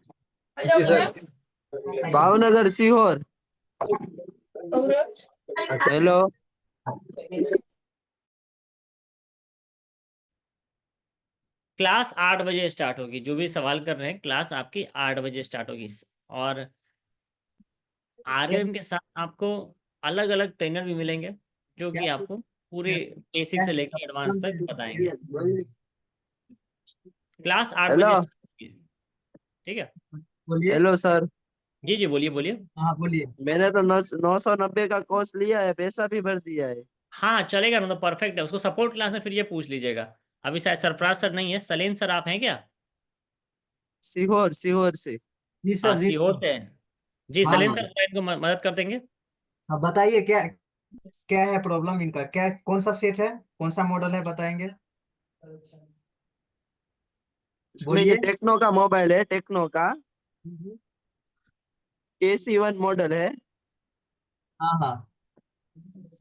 भावनगर सीहोर। हेलो। क्लास 8 बजे स्टार्ट होगी। जो भी सवाल कर रहे हैं, क्लास आपकी 8 बजे स्टार्ट होगी। और आरएम के साथ आपको अलग अलग ट्रेनर भी मिलेंगे, जो कि आपको पूरे बेसिक से लेकर एडवांस तक बताएंगे। Class 8 hello. बजे स्टार्ट होगी, ठीक है। बोलिए। Hello sir. जी जी, बोलिए बोलिए। हाँ बोलिए। मैंने तो 990 का कोर्स लिया है, पैसा भी भर दिया है। हाँ चलेगा ना, तो परफेक्ट है। उसको सपोर्ट क्लास में फिर ये पूछ लीजिएगा। अभी शायद सरफराज सर नहीं है, सलीम सर आप हैं क्या? सीहोर, सीहोर से। जी हाँ, सर, जी सीहोर सर। से हैं। जी, हाँ सलीम हाँ। सर शायद इनको मदद कर देंगे। हाँ बताइए, क्या क्या है प्रॉब्लम इनका, क्या कौन सा सेट है, कौन सा मॉडल है, बताएंगे। इसमें ये बोलिए। टेक्नो का मोबाइल है, टेक्नो का KC1 मॉडल है। हाँ हाँ।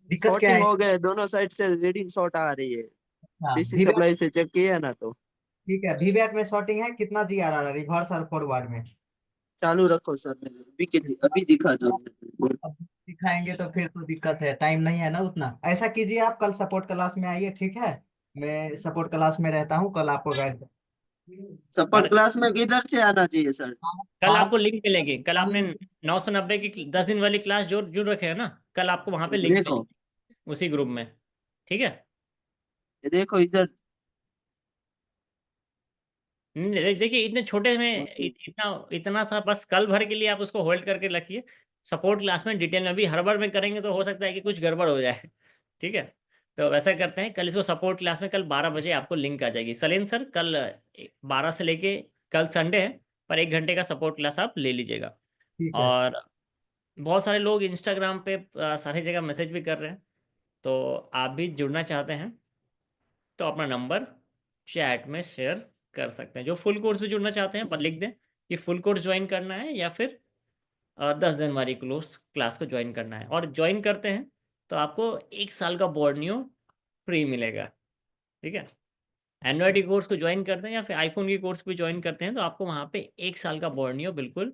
दिक्कत क्या शॉर्टिंग है? हो गए, दोनों साइड से रीडिंग शॉर्ट आ रही है। हाँ, डीसी सप्लाई से चेक किया ना तो। ठीक है। वीवैट में शॉर्टिंग है, कितना जी आ रहा है रिवर्स और फॉरवर्ड में? चालू रखो सर, अभी दिखा दो। अब दिखाएंगे तो फिर तो दिक्कत है, टाइम नहीं है ना उतना। ऐसा कीजिए, आप कल सपोर्ट क्लास में आइए, ठीक है। मैं सपोर्ट क्लास में रहता हूँ, कल आपको गाइड। सपोर्ट क्लास में किधर से आना चाहिए सर? कल हाँ, आपको लिंक मिलेगी। कल आपने 990 की 10 दिन वाली क्लास जो जुड़ रखे हैं ना, कल आपको वहां पे लिंक देखो, मिलेगी उसी ग्रुप में, ठीक है। ये देखो इधर। देखिए इतने छोटे में इतना इतना सा बस कल भर के लिए आप उसको होल्ड करके रखिए। सपोर्ट क्लास में डिटेल में भी हड़बड़ में करेंगे तो हो सकता है कि कुछ गड़बड़ हो जाए, ठीक है। तो वैसा करते हैं, कल इसको सपोर्ट क्लास में कल 12 बजे आपको लिंक आ जाएगी। सलीम सर कल 12 से लेके, कल संडे है पर 1 घंटे का सपोर्ट क्लास आप ले लीजिएगा। ठीक है। और बहुत सारे लोग इंस्टाग्राम पे सारी जगह मैसेज भी कर रहे हैं, तो आप भी जुड़ना चाहते हैं तो अपना नंबर चैट में शेयर कर सकते हैं। जो फुल कोर्स में जुड़ना चाहते हैं पर लिख दें कि फुल कोर्स ज्वाइन करना है या फिर 10 जनवरी क्लास को ज्वाइन करना है, और ज्वाइन करते हैं तो आपको 1 साल का बोर्नियो फ्री मिलेगा। ठीक है, एंड्रॉयड की कोर्स को ज्वाइन करते हैं या फिर आईफोन की कोर्स भी ज्वाइन करते हैं तो आपको वहाँ पे 1 साल का बोर्नियो बिल्कुल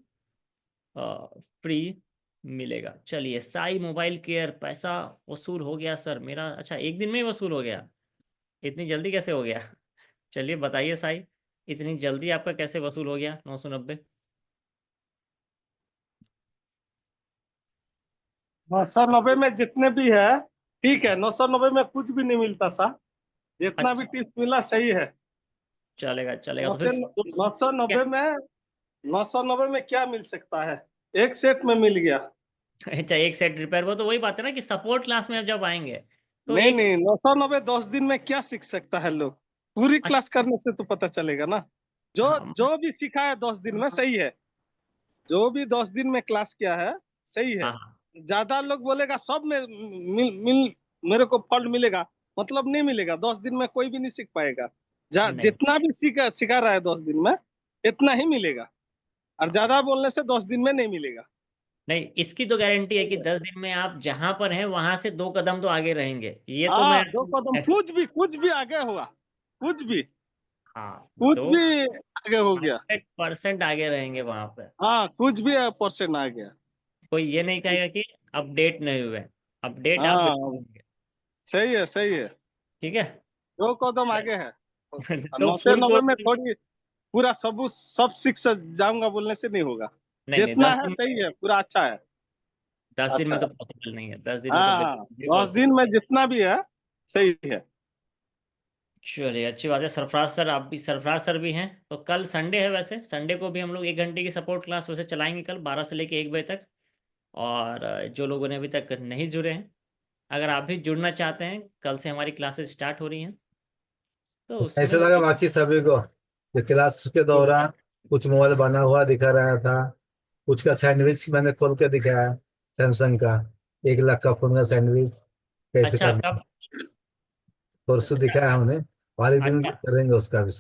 फ्री मिलेगा। चलिए, साई मोबाइल केयर, पैसा वसूल हो गया सर मेरा। अच्छा, एक दिन में ही वसूल हो गया? इतनी जल्दी कैसे हो गया? चलिए बताइए साई, इतनी जल्दी आपका कैसे वसूल हो गया 990? 990 में जितने भी है ठीक है, 990 में कुछ भी नहीं मिलता सा, जितना भी अच्छा, टिप्स मिला सही है। चलेगा चलेगा। तो 990 में 990 में क्या मिल सकता है, एक सेट में मिल गया। अच्छा, एक सेट रिपेयर हुआ, तो वही बात है ना कि सपोर्ट क्लास में जब आएंगे तो नहीं एक नहीं, 990 10 दिन में क्या सीख सकता है लोग, पूरी क्लास करने से तो पता चलेगा ना। जो हाँ, जो भी सीखा है 10 दिन में सही है, जो भी 10 दिन में क्लास किया है सही है। हाँ, ज्यादा लोग बोलेगा सब में मेरे को फॉल्ट मिलेगा, मतलब नहीं मिलेगा। 10 दिन में कोई भी नहीं सीख पाएगा। नहीं जितना भी सिखा रहा है 10 दिन में इतना ही मिलेगा, और ज्यादा बोलने से 10 दिन में नहीं मिलेगा। नहीं, इसकी तो गारंटी है कि 10 दिन में आप जहां पर हैं वहां से 2 कदम तो आगे रहेंगे, ये तो मैं हाँ, 2 कदम कुछ भी आगे हुआ, कुछ भी हाँ, कुछ तो भी आगे हो गया। 100% आगे रहेंगे वहां पे। हाँ, कुछ भी परसेंट आ गया। कोई ये नहीं कहेगा कि अपडेट नहीं हुए, अपडेट आप हाँ, बिल्कुल होंगे। सही है सही है, ठीक है। 2 कदम आगे है। तो नब्बे फुल नब्बे कोर्स में थोड़ी पूरा सब सीख जाऊंगा बोलने से नहीं होगा। नहीं नहीं, जितना 10 है दिन सही है, पूरा अच्छा है। 10 दिन अच्छा में तो है। पॉसिबल नहीं है, 10 दिन में तो हाँ, बिल्कुल 10 पॉसिबल। दिन में जितना भी है सही है। चलिए, अच्छी बात है। सरफराज सर भी हैं, तो कल संडे है, वैसे संडे को भी हम लोग 1 घंटे की सपोर्ट क्लास वैसे चलाएंगे कल 12 से लेके 1 बजे तक। और जो लोगों ने अभी तक नहीं जुड़े हैं, अगर आप भी जुड़ना चाहते हैं, कल से हमारी क्लासेस स्टार्ट हो रही हैं, तो कैसे उसमें लगा बाकी सभी को? जो क्लास के दौरान कुछ मोबाइल बना हुआ दिखा रहा था, कुछ का सैंडविच मैंने खोल के दिखाया, सैमसंग का 1 लाख का फोन का सैंडविच कैसे अच्छा, करना, कब? परसों दिखाया हमने। और एक दिन अच्छा, करेंगे उसका भी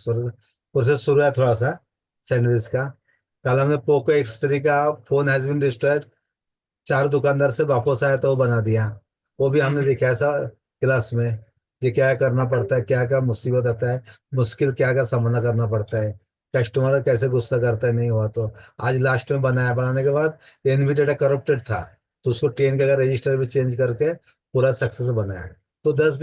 प्रोसेस शुरू है थोड़ा सा सैंडविच का। कल हमने पोको X3 का फोन हैज बीन डिस्ट्रॉयड, 4 दुकानदार से वापस आया तो वो बना दिया, वो भी हमने दिखाया सा क्लास में। ये क्या करना पड़ता है, क्या क्या मुसीबत आता है, मुश्किल क्या क्या सामना करना पड़ता है, कस्टमर कैसे गुस्सा करता है नहीं हुआ तो। आज लास्ट में बनाया, बनाने के बाद एनवी डेटा करप्टेड था, तो उसको 10 का रजिस्टर भी चेंज करके पूरा सक्सेस बनाया। तो 10 दिन